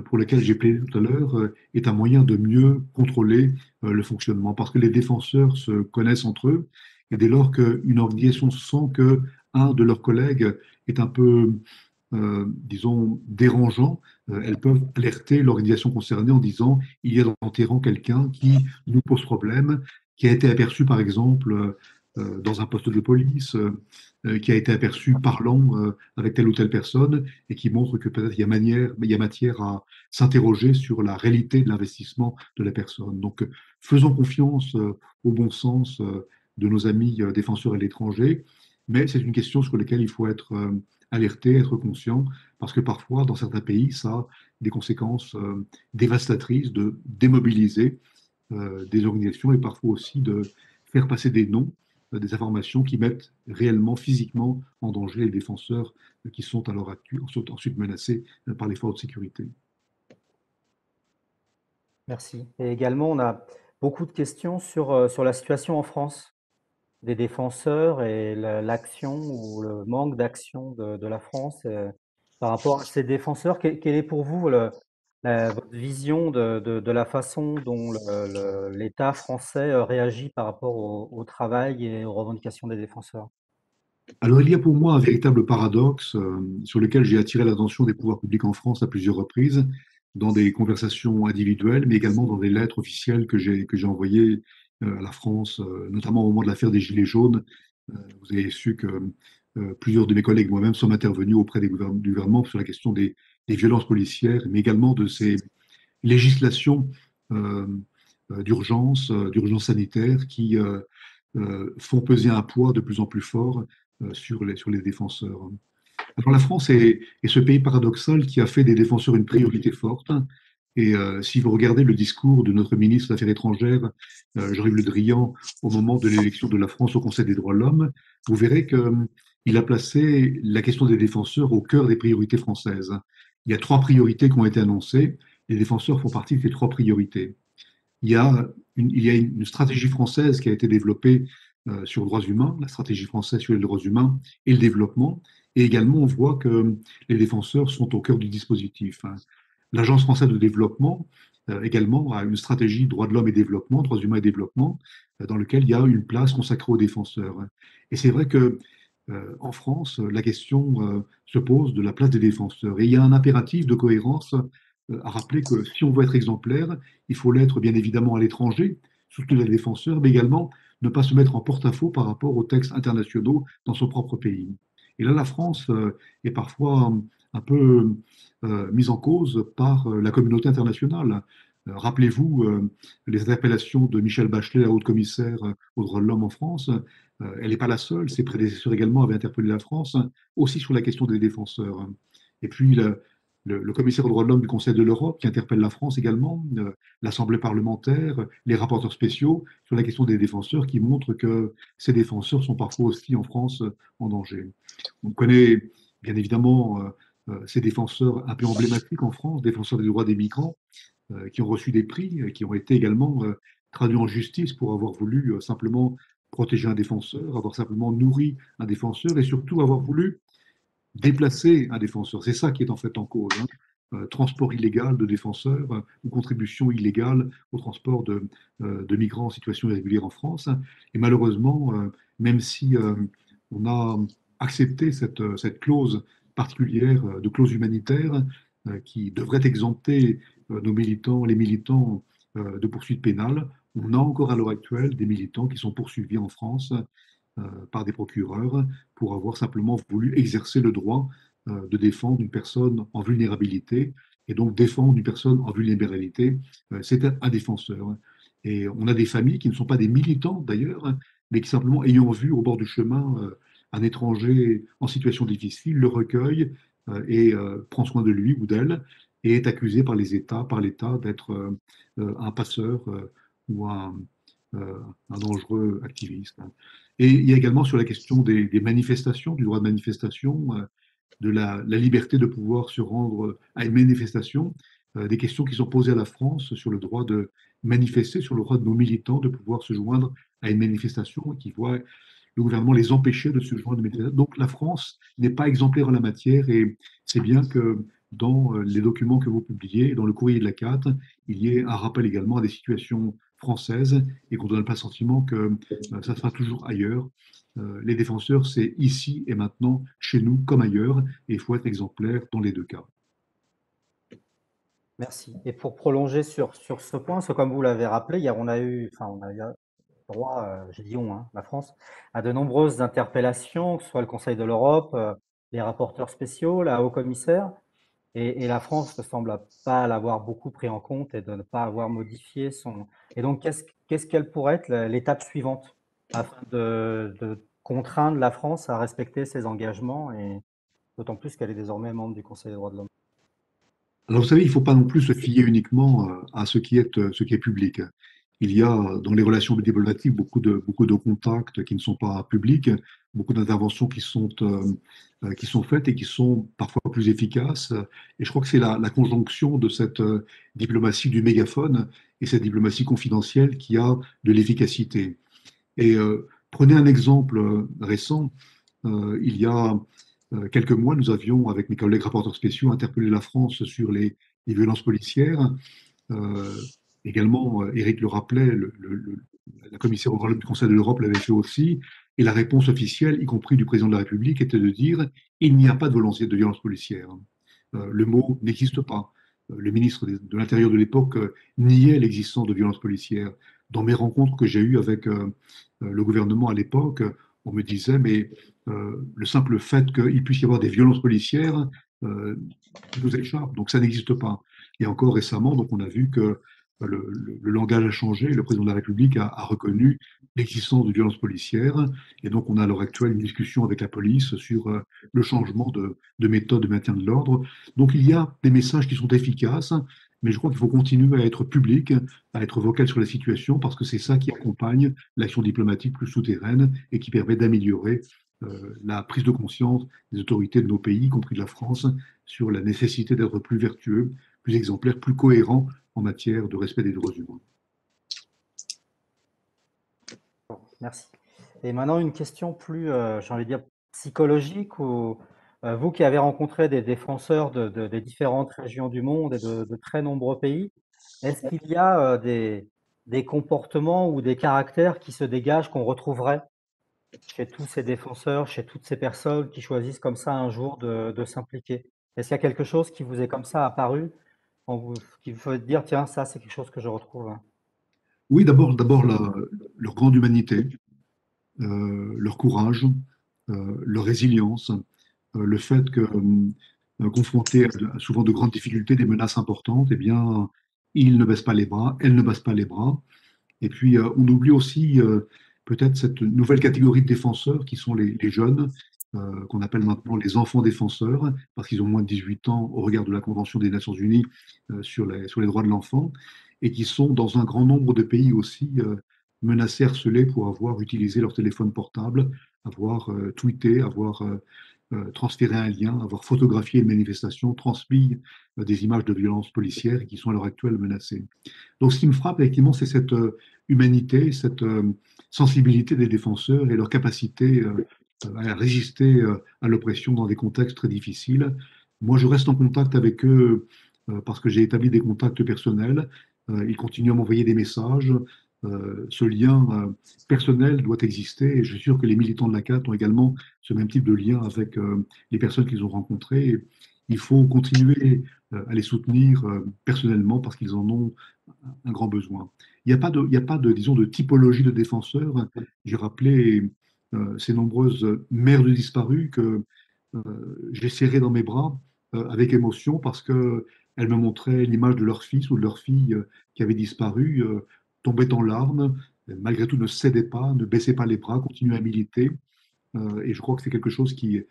pour laquelle j'ai plaidé tout à l'heure est un moyen de mieux contrôler le fonctionnement, parce que les défenseurs se connaissent entre eux, et dès lors qu'une organisation sent que un de leurs collègues est un peu, disons, dérangeant, elles peuvent alerter l'organisation concernée en disant il y a dans le terrain quelqu'un qui nous pose problème, qui a été aperçu par exemple dans un poste de police, qui a été aperçu parlant avec telle ou telle personne et qui montre que peut-être il y a matière à s'interroger sur la réalité de l'investissement de la personne. Donc, faisons confiance au bon sens de nos amis défenseurs à l'étranger, mais c'est une question sur laquelle il faut être alerté, être conscient, parce que parfois, dans certains pays, ça a des conséquences dévastatrices de démobiliser des organisations et parfois aussi de faire passer des noms, des informations qui mettent réellement, physiquement en danger les défenseurs qui sont à l'heure actuelle, sont ensuite menacés par les forces de sécurité. Merci. Et également, on a beaucoup de questions sur la situation en France des défenseurs et l'action ou le manque d'action de la France par rapport à ces défenseurs. Quelle est pour vous votre vision de la façon dont l'État français réagit par rapport au travail et aux revendications des défenseurs? Alors, il y a pour moi un véritable paradoxe sur lequel j'ai attiré l'attention des pouvoirs publics en France à plusieurs reprises, dans des conversations individuelles, mais également dans des lettres officielles que j'ai envoyées à la France, notamment au moment de l'affaire des Gilets jaunes. Vous avez su que plusieurs de mes collègues, moi-même, sommes intervenus auprès du gouvernement sur la question des violences policières, mais également de ces législations euh, d'urgence sanitaire qui font peser un poids de plus en plus fort sur les défenseurs. Alors la France est ce pays paradoxal qui a fait des défenseurs une priorité forte. Et si vous regardez le discours de notre ministre des Affaires étrangères, Jean-Yves Le Drian, au moment de l'élection de la France au Conseil des droits de l'homme, vous verrez qu'il a placé la question des défenseurs au cœur des priorités françaises. Il y a trois priorités qui ont été annoncées. Les défenseurs font partie de ces trois priorités. Il y a une stratégie française qui a été développée sur les droits humains, la stratégie française sur les droits humains et le développement. Et également, on voit que les défenseurs sont au cœur du dispositif, hein. L'Agence française de développement également a une stratégie droits de l'homme et développement, droits humains et développement, dans lequel il y a une place consacrée aux défenseurs. Et c'est vrai que en France, la question se pose de la place des défenseurs. Et il y a un impératif de cohérence à rappeler que si on veut être exemplaire, il faut l'être bien évidemment à l'étranger, surtout les défenseurs, mais également ne pas se mettre en porte-à-faux par rapport aux textes internationaux dans son propre pays. Et là, la France est parfois un peu mise en cause par la communauté internationale. Rappelez-vous les interpellations de Michel Bachelet, la haute commissaire aux droits de l'homme en France. Elle n'est pas la seule, ses prédécesseurs également avaient interpellé la France, aussi sur la question des défenseurs. Et puis le commissaire aux droits de l'homme du Conseil de l'Europe qui interpelle la France également, l'Assemblée parlementaire, les rapporteurs spéciaux sur la question des défenseurs qui montrent que ces défenseurs sont parfois aussi en France en danger. On connaît bien évidemment ces défenseurs un peu emblématiques en France, défenseurs des droits des migrants, qui ont reçu des prix, qui ont été également traduits en justice pour avoir voulu simplement protéger un défenseur, avoir simplement nourri un défenseur et surtout avoir voulu déplacer un défenseur. C'est ça qui est en fait en cause, hein. Transport illégal de défenseurs ou contribution illégale au transport de migrants en situation irrégulière en France. Et malheureusement, même si on a accepté cette clause particulière de clause humanitaire qui devrait exempter nos militants, les militants de poursuites pénales, on a encore à l'heure actuelle des militants qui sont poursuivis en France par des procureurs pour avoir simplement voulu exercer le droit de défendre une personne en vulnérabilité et donc défendre une personne en vulnérabilité, c'est un défenseur. Et on a des familles qui ne sont pas des militants d'ailleurs, hein, mais qui simplement ayant vu au bord du chemin un étranger en situation difficile, le recueille et prend soin de lui ou d'elle et est accusé par l'État d'être un passeur ou euh, un dangereux activiste. Et il y a également sur la question des manifestations, du droit de manifestation, de la liberté de pouvoir se rendre à une manifestation, des questions qui sont posées à la France sur le droit de manifester, sur le droit de nos militants de pouvoir se joindre à une manifestation qui voit le gouvernement les empêcher de se joindre à une manifestation. Donc la France n'est pas exemplaire en la matière et c'est bien que dans les documents que vous publiez, dans le courrier de la CAT, il y ait un rappel également à des situations françaises et qu'on ne donne pas le sentiment que ça sera toujours ailleurs. Les défenseurs, c'est ici et maintenant, chez nous comme ailleurs, et il faut être exemplaire dans les deux cas. Merci. Et pour prolonger sur ce point, c'est comme vous l'avez rappelé, on a eu droit, j'ai dit on, hein, la France, à de nombreuses interpellations, que ce soit le Conseil de l'Europe, les rapporteurs spéciaux, la haut-commissaire, et la France ne semble pas l'avoir beaucoup pris en compte et de ne pas avoir modifié son. Et donc, qu'est-ce qu'elle pourrait être l'étape suivante afin de contraindre la France à respecter ses engagements, et d'autant plus qu'elle est désormais membre du Conseil des droits de l'homme. Alors, vous savez, il ne faut pas non plus se fier uniquement à ce qui est public. Il y a dans les relations diplomatiques beaucoup de contacts qui ne sont pas publics, beaucoup d'interventions qui sont faites et qui sont parfois plus efficaces. Et je crois que c'est la conjonction de cette diplomatie du mégaphone et cette diplomatie confidentielle qui a de l'efficacité. Et prenez un exemple récent. Il y a quelques mois, nous avions, avec mes collègues rapporteurs spéciaux, interpellé la France sur les violences policières. Euh, Également, Éric le rappelait, la commissaire au droit de l'homme du Conseil de l'Europe l'avait fait aussi. Et la réponse officielle, y compris du président de la République, était de dire il n'y a pas de violence policière. Le mot n'existe pas. Le ministre de l'Intérieur de l'époque niait l'existence de violences policières. Dans mes rencontres que j'ai eues avec le gouvernement à l'époque, on me disait mais le simple fait qu'il puisse y avoir des violences policières euh, nous échappe, donc ça n'existe pas. Et encore récemment, donc on a vu que le langage a changé, le président de la République a reconnu l'existence de violences policières, et donc on a à l'heure actuelle une discussion avec la police sur le changement de méthode de maintien de l'ordre. Donc il y a des messages qui sont efficaces, mais je crois qu'il faut continuer à être public, à être vocal sur la situation, parce que c'est ça qui accompagne l'action diplomatique plus souterraine et qui permet d'améliorer la prise de conscience des autorités de nos pays, y compris de la France, sur la nécessité d'être plus vertueux, plus exemplaire, plus cohérent en matière de respect des droits humains. Bon, merci. Et maintenant, une question plus, j'ai envie de dire, psychologique, ou vous qui avez rencontré des défenseurs des différentes régions du monde et de très nombreux pays, est-ce qu'il y a des comportements ou des caractères qui se dégagent, qu'on retrouverait chez tous ces défenseurs, chez toutes ces personnes qui choisissent comme ça un jour de s'impliquer? Est-ce qu'il y a quelque chose qui vous est comme ça apparu, qui vous fait dire, tiens, ça c'est quelque chose que je retrouve, hein? Oui, d'abord leur grande humanité, leur courage, leur résilience, le fait que, confrontés à souvent de grandes difficultés, des menaces importantes, eh bien, ils ne baissent pas les bras, elles ne baissent pas les bras. Et puis, on oublie aussi peut-être cette nouvelle catégorie de défenseurs qui sont les jeunes, qu'on appelle maintenant les enfants défenseurs, parce qu'ils ont moins de 18 ans au regard de la Convention des Nations Unies sur les droits de l'enfant, et qui sont dans un grand nombre de pays aussi menacés, harcelés pour avoir utilisé leur téléphone portable, avoir tweeté, avoir transféré un lien, avoir photographié une manifestation, transmis des images de violences policières et qui sont à l'heure actuelle menacées. Donc, ce qui me frappe, effectivement, c'est cette humanité, cette sensibilité des défenseurs et leur capacité à résister à l'oppression dans des contextes très difficiles. Moi, je reste en contact avec eux parce que j'ai établi des contacts personnels. Ils continuent à m'envoyer des messages. Ce lien personnel doit exister et je suis sûr que les militants de la CAT ont également ce même type de lien avec les personnes qu'ils ont rencontrées. Il faut continuer à les soutenir personnellement parce qu'ils en ont un grand besoin. Il n'y a pas de, disons, de typologie de défenseurs. J'ai rappelé ces nombreuses mères de disparus que j'ai serrées dans mes bras avec émotion parce que elles me montraient l'image de leur fils ou de leur fille qui avait disparu, tombait en larmes, malgré tout ne cédait pas, ne baissait pas les bras, continuait à militer. Et je crois que c'est quelque chose qui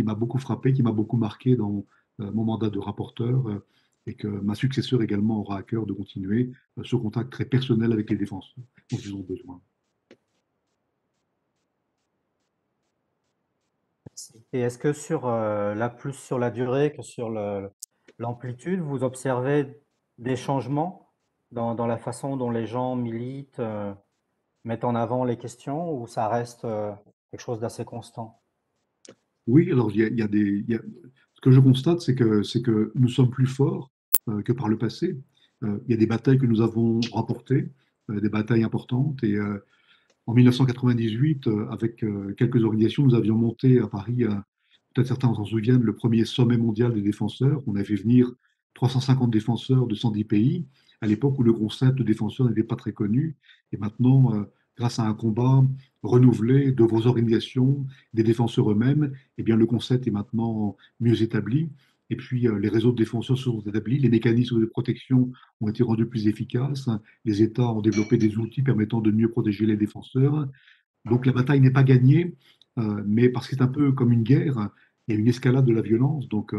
m'a beaucoup frappé, qui m'a beaucoup marqué dans mon mandat de rapporteur, et que ma successeur également aura à cœur de continuer ce contact très personnel avec les défenseurs dont ils ont besoin. Et est-ce que là, plus sur la durée que sur l'amplitude, vous observez des changements dans la façon dont les gens militent, mettent en avant les questions, ou ça reste quelque chose d'assez constant? Oui, alors ce que je constate, c'est que nous sommes plus forts que par le passé. Il y a des batailles que nous avons remportées, des batailles importantes, et en 1998, avec quelques organisations, nous avions monté à Paris, peut-être certains s'en souviennent, le premier sommet mondial des défenseurs. On a fait venir 350 défenseurs de 110 pays, à l'époque où le concept de défenseur n'était pas très connu. Et maintenant, grâce à un combat renouvelé de vos organisations, des défenseurs eux-mêmes, eh bien, le concept est maintenant mieux établi. Et puis, les réseaux de défenseurs se sont établis, les mécanismes de protection ont été rendus plus efficaces, les États ont développé des outils permettant de mieux protéger les défenseurs. Donc la bataille n'est pas gagnée, mais parce que c'est un peu comme une guerre, il y a une escalade de la violence, donc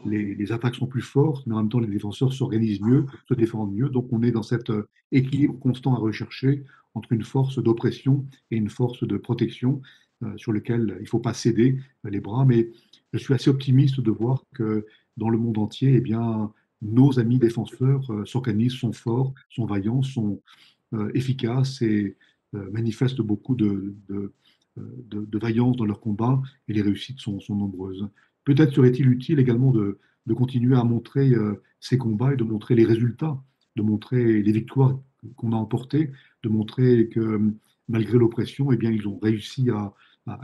les attaques sont plus fortes, mais en même temps les défenseurs s'organisent mieux, se défendent mieux, donc on est dans cet équilibre constant à rechercher entre une force d'oppression et une force de protection sur lequel il ne faut pas céder les bras, mais je suis assez optimiste de voir que dans le monde entier, eh bien, nos amis défenseurs s'organisent, sont forts, sont vaillants, sont efficaces et manifestent beaucoup de vaillance dans leur combat, et les réussites sont nombreuses. Peut-être serait-il utile également de continuer à montrer ces combats et de montrer les résultats, de montrer les victoires qu'on a emportées, de montrer que malgré l'oppression, eh bien, ils ont réussi à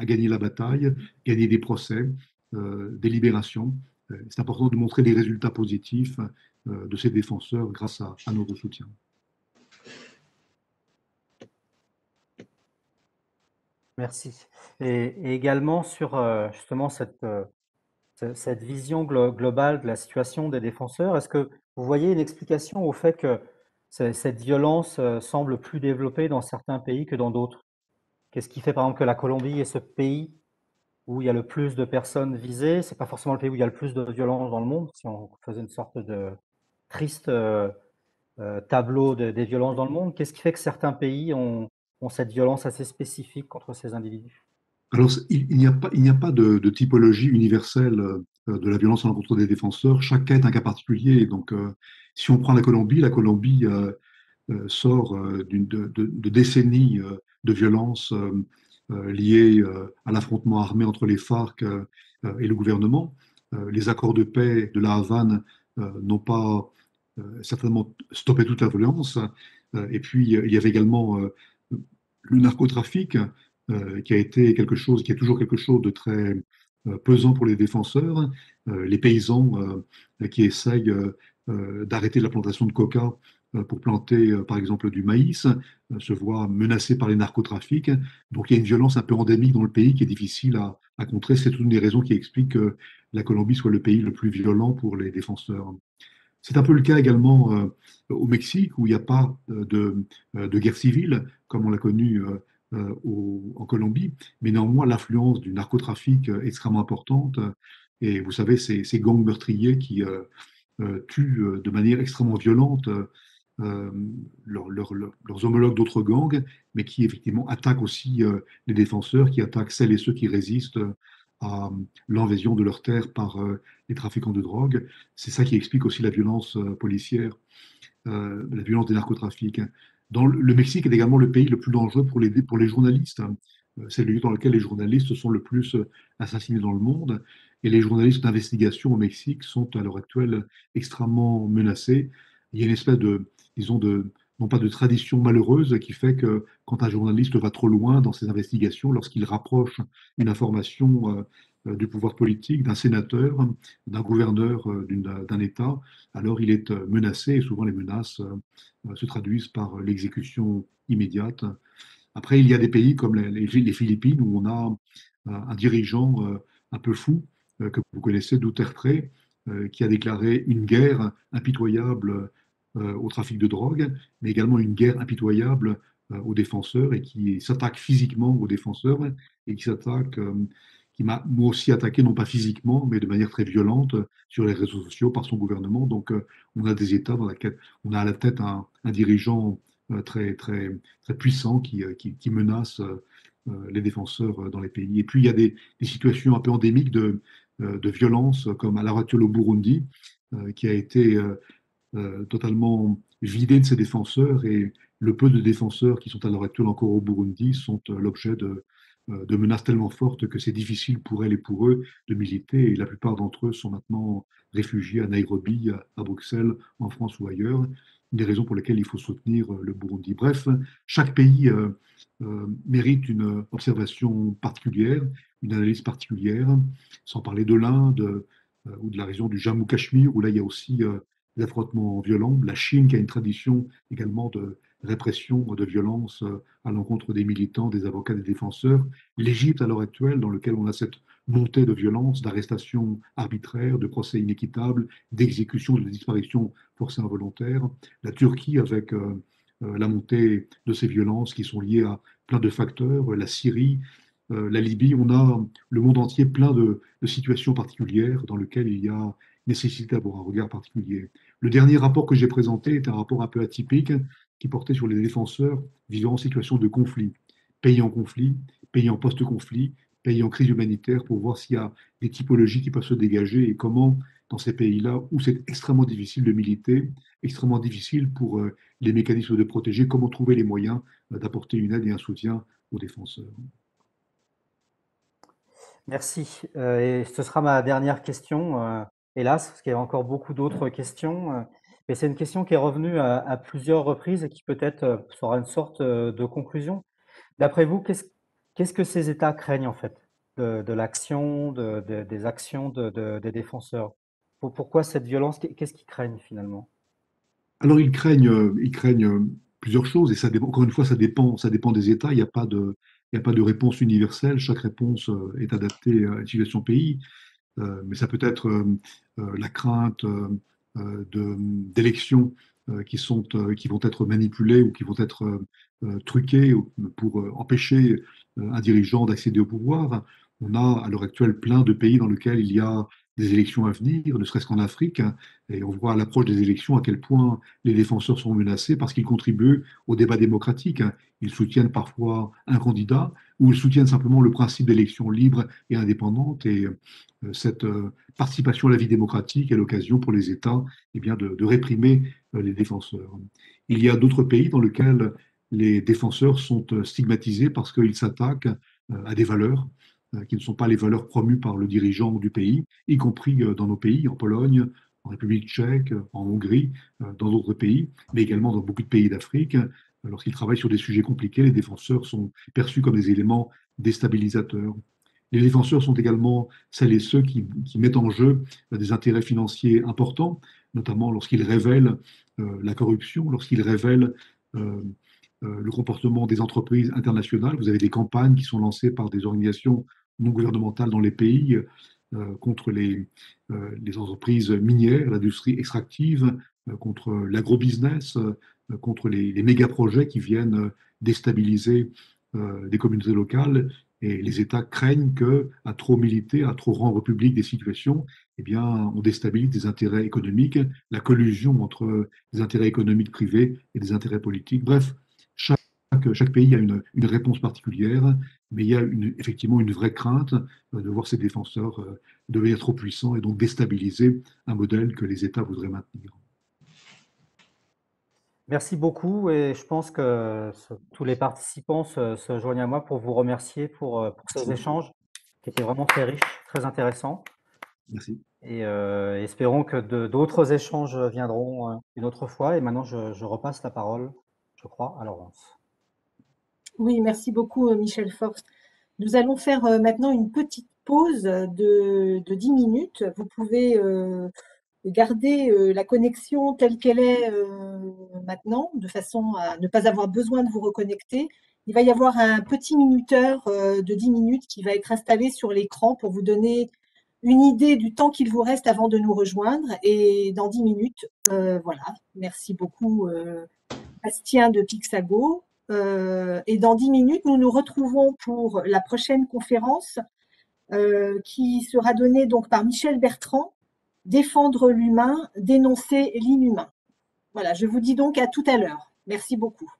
gagner la bataille, gagner des procès, des libérations. C'est important de montrer les résultats positifs de ces défenseurs grâce à notre soutien. Merci. Et également sur justement cette vision globale de la situation des défenseurs, est-ce que vous voyez une explication au fait que cette violence semble plus développée dans certains pays que dans d'autres? Qu'est-ce qui fait par exemple que la Colombie est ce pays où il y a le plus de personnes visées? C'est pas forcément le pays où il y a le plus de violence dans le monde, si on faisait une sorte de triste tableau des violences dans le monde. Qu'est-ce qui fait que certains pays ont cette violence assez spécifique contre ces individus? Alors, il n'y a pas de typologie universelle de la violence à l'encontre des défenseurs. Chaque cas est un cas particulier. Et donc, si on prend la Colombie sort de décennies de violence liées à l'affrontement armé entre les FARC et le gouvernement. Les accords de paix de la Havane n'ont pas certainement stoppé toute la violence. Et puis, il y avait également le narcotrafic, qui a été quelque chose, qui est toujours quelque chose de très pesant pour les défenseurs. Les paysans qui essayent d'arrêter la plantation de coca pour planter, par exemple, du maïs, se voient menacés par les narcotrafics. Donc il y a une violence un peu endémique dans le pays qui est difficile à contrer. C'est une des raisons qui explique que la Colombie soit le pays le plus violent pour les défenseurs. C'est un peu le cas également au Mexique, où il n'y a pas de guerre civile, comme on l'a connu en Colombie, mais néanmoins l'influence du narcotrafic extrêmement importante. Et vous savez, ces gangs meurtriers qui tuent de manière extrêmement violente leurs homologues d'autres gangs, mais qui effectivement attaquent aussi les défenseurs, qui attaquent celles et ceux qui résistent à l'invasion de leurs terres par les trafiquants de drogue. C'est ça qui explique aussi la violence policière, la violence des narcotrafics. Le Mexique est également le pays le plus dangereux pour les journalistes. C'est le lieu dans lequel les journalistes sont le plus assassinés dans le monde. Et les journalistes d'investigation au Mexique sont à l'heure actuelle extrêmement menacés. Il y a une espèce disons, non pas de tradition malheureuse qui fait que quand un journaliste va trop loin dans ses investigations, lorsqu'il rapproche une information du pouvoir politique, d'un sénateur, d'un gouverneur d'un État, alors il est menacé, et souvent les menaces se traduisent par l'exécution immédiate. Après, il y a des pays comme les Philippines où on a un dirigeant un peu fou que vous connaissez, Duterte, qui a déclaré une guerre impitoyable au trafic de drogue, mais également une guerre impitoyable aux défenseurs et qui s'attaque physiquement aux défenseurs et qui m'a moi aussi attaqué, non pas physiquement, mais de manière très violente sur les réseaux sociaux par son gouvernement. Donc, on a des États dans lesquels on a à la tête un dirigeant très puissant qui menace les défenseurs dans les pays. Et puis, il y a des situations un peu endémiques de violence, comme à l'heure actuelle au Burundi, qui a été totalement vidé de ses défenseurs et le peu de défenseurs qui sont à l'heure actuelle encore au Burundi sont l'objet de menaces tellement fortes que c'est difficile pour elles et pour eux de militer et la plupart d'entre eux sont maintenant réfugiés à Nairobi, à Bruxelles, en France ou ailleurs. Une des raisons pour lesquelles il faut soutenir le Burundi. Bref, chaque pays mérite une observation particulière, une analyse particulière, sans parler de l'Inde ou de la région du Jammu-Cachemire, où là il y a aussi des affrontements violents. La Chine, qui a une tradition également de répression, de violence à l'encontre des militants, des avocats, des défenseurs. L'Égypte, à l'heure actuelle, dans lequel on a cette montée de violence, d'arrestations arbitraires, de procès inéquitables, d'exécutions, de disparitions forcées involontaires. La Turquie, avec la montée de ces violences qui sont liées à plein de facteurs, la Syrie, la Libye, on a le monde entier plein de situations particulières dans lesquelles il y a nécessité d'avoir un regard particulier. Le dernier rapport que j'ai présenté est un rapport un peu atypique qui portait sur les défenseurs vivant en situation de conflit, pays en post-conflit, pays en crise humanitaire, pour voir s'il y a des typologies qui peuvent se dégager et comment, dans ces pays-là, où c'est extrêmement difficile de militer, extrêmement difficile pour les mécanismes de protéger, comment trouver les moyens d'apporter une aide et un soutien aux défenseurs. Merci. Et ce sera ma dernière question, hélas, parce qu'il y a encore beaucoup d'autres questions. Mais c'est une question qui est revenue à plusieurs reprises et qui peut-être sera une sorte de conclusion. D'après vous, qu'est-ce que ces États craignent en fait de l'action, des actions des défenseurs? Pourquoi cette violence? Qu'est-ce qu'ils craignent finalement? Alors ils craignent plusieurs choses et ça dépend, encore une fois, ça dépend des États. Il y a pas de réponse universelle. Chaque réponse est adaptée à une situation pays. Mais ça peut être la crainte d'élections qui vont être manipulées ou qui vont être truquées pour empêcher un dirigeant d'accéder au pouvoir. On a à l'heure actuelle plein de pays dans lesquels il y a des élections à venir, ne serait-ce qu'en Afrique, et on voit à l'approche des élections à quel point les défenseurs sont menacés parce qu'ils contribuent au débat démocratique. Ils soutiennent parfois un candidat ou ils soutiennent simplement le principe d'élections libres et indépendantes. Et cette participation à la vie démocratique est l'occasion pour les États eh bien, de réprimer les défenseurs. Il y a d'autres pays dans lesquels les défenseurs sont stigmatisés parce qu'ils s'attaquent à des valeurs qui ne sont pas les valeurs promues par le dirigeant du pays, y compris dans nos pays, en Pologne, en République tchèque, en Hongrie, dans d'autres pays, mais également dans beaucoup de pays d'Afrique. Lorsqu'ils travaillent sur des sujets compliqués, les défenseurs sont perçus comme des éléments déstabilisateurs. Les défenseurs sont également celles et ceux qui mettent en jeu des intérêts financiers importants, notamment lorsqu'ils révèlent la corruption, lorsqu'ils révèlent euh, le comportement des entreprises internationales. Vous avez des campagnes qui sont lancées par des organisations non gouvernementales dans les pays contre les entreprises minières, l'industrie extractive, contre l'agrobusiness, contre les méga-projets qui viennent déstabiliser des communautés locales. Et les États craignent que, à trop militer, à trop rendre public des situations, eh bien, on déstabilise des intérêts économiques, la collusion entre des intérêts économiques privés et des intérêts politiques. Bref, chaque pays a une réponse particulière, mais il y a effectivement une vraie crainte de voir ces défenseurs devenir trop puissants et donc déstabiliser un modèle que les États voudraient maintenir. Merci beaucoup et je pense que tous les participants se joignent à moi pour vous remercier pour ces Merci. échanges qui étaient vraiment très riches, très intéressants. Merci. Et espérons que d'autres échanges viendront une autre fois. Et maintenant, je repasse la parole, je crois, à Laurence. Oui, merci beaucoup, Michel Forst. Nous allons faire maintenant une petite pause de 10 minutes. Vous pouvez garder la connexion telle qu'elle est maintenant, de façon à ne pas avoir besoin de vous reconnecter. Il va y avoir un petit minuteur de 10 minutes qui va être installé sur l'écran pour vous donner une idée du temps qu'il vous reste avant de nous rejoindre. Et dans 10 minutes, voilà. Merci beaucoup, Bastien de Pixago. Et dans 10 minutes, nous nous retrouvons pour la prochaine conférence qui sera donnée donc par Michel Bertrand, Défendre l'humain, dénoncer l'inhumain. Voilà, je vous dis donc à tout à l'heure. Merci beaucoup.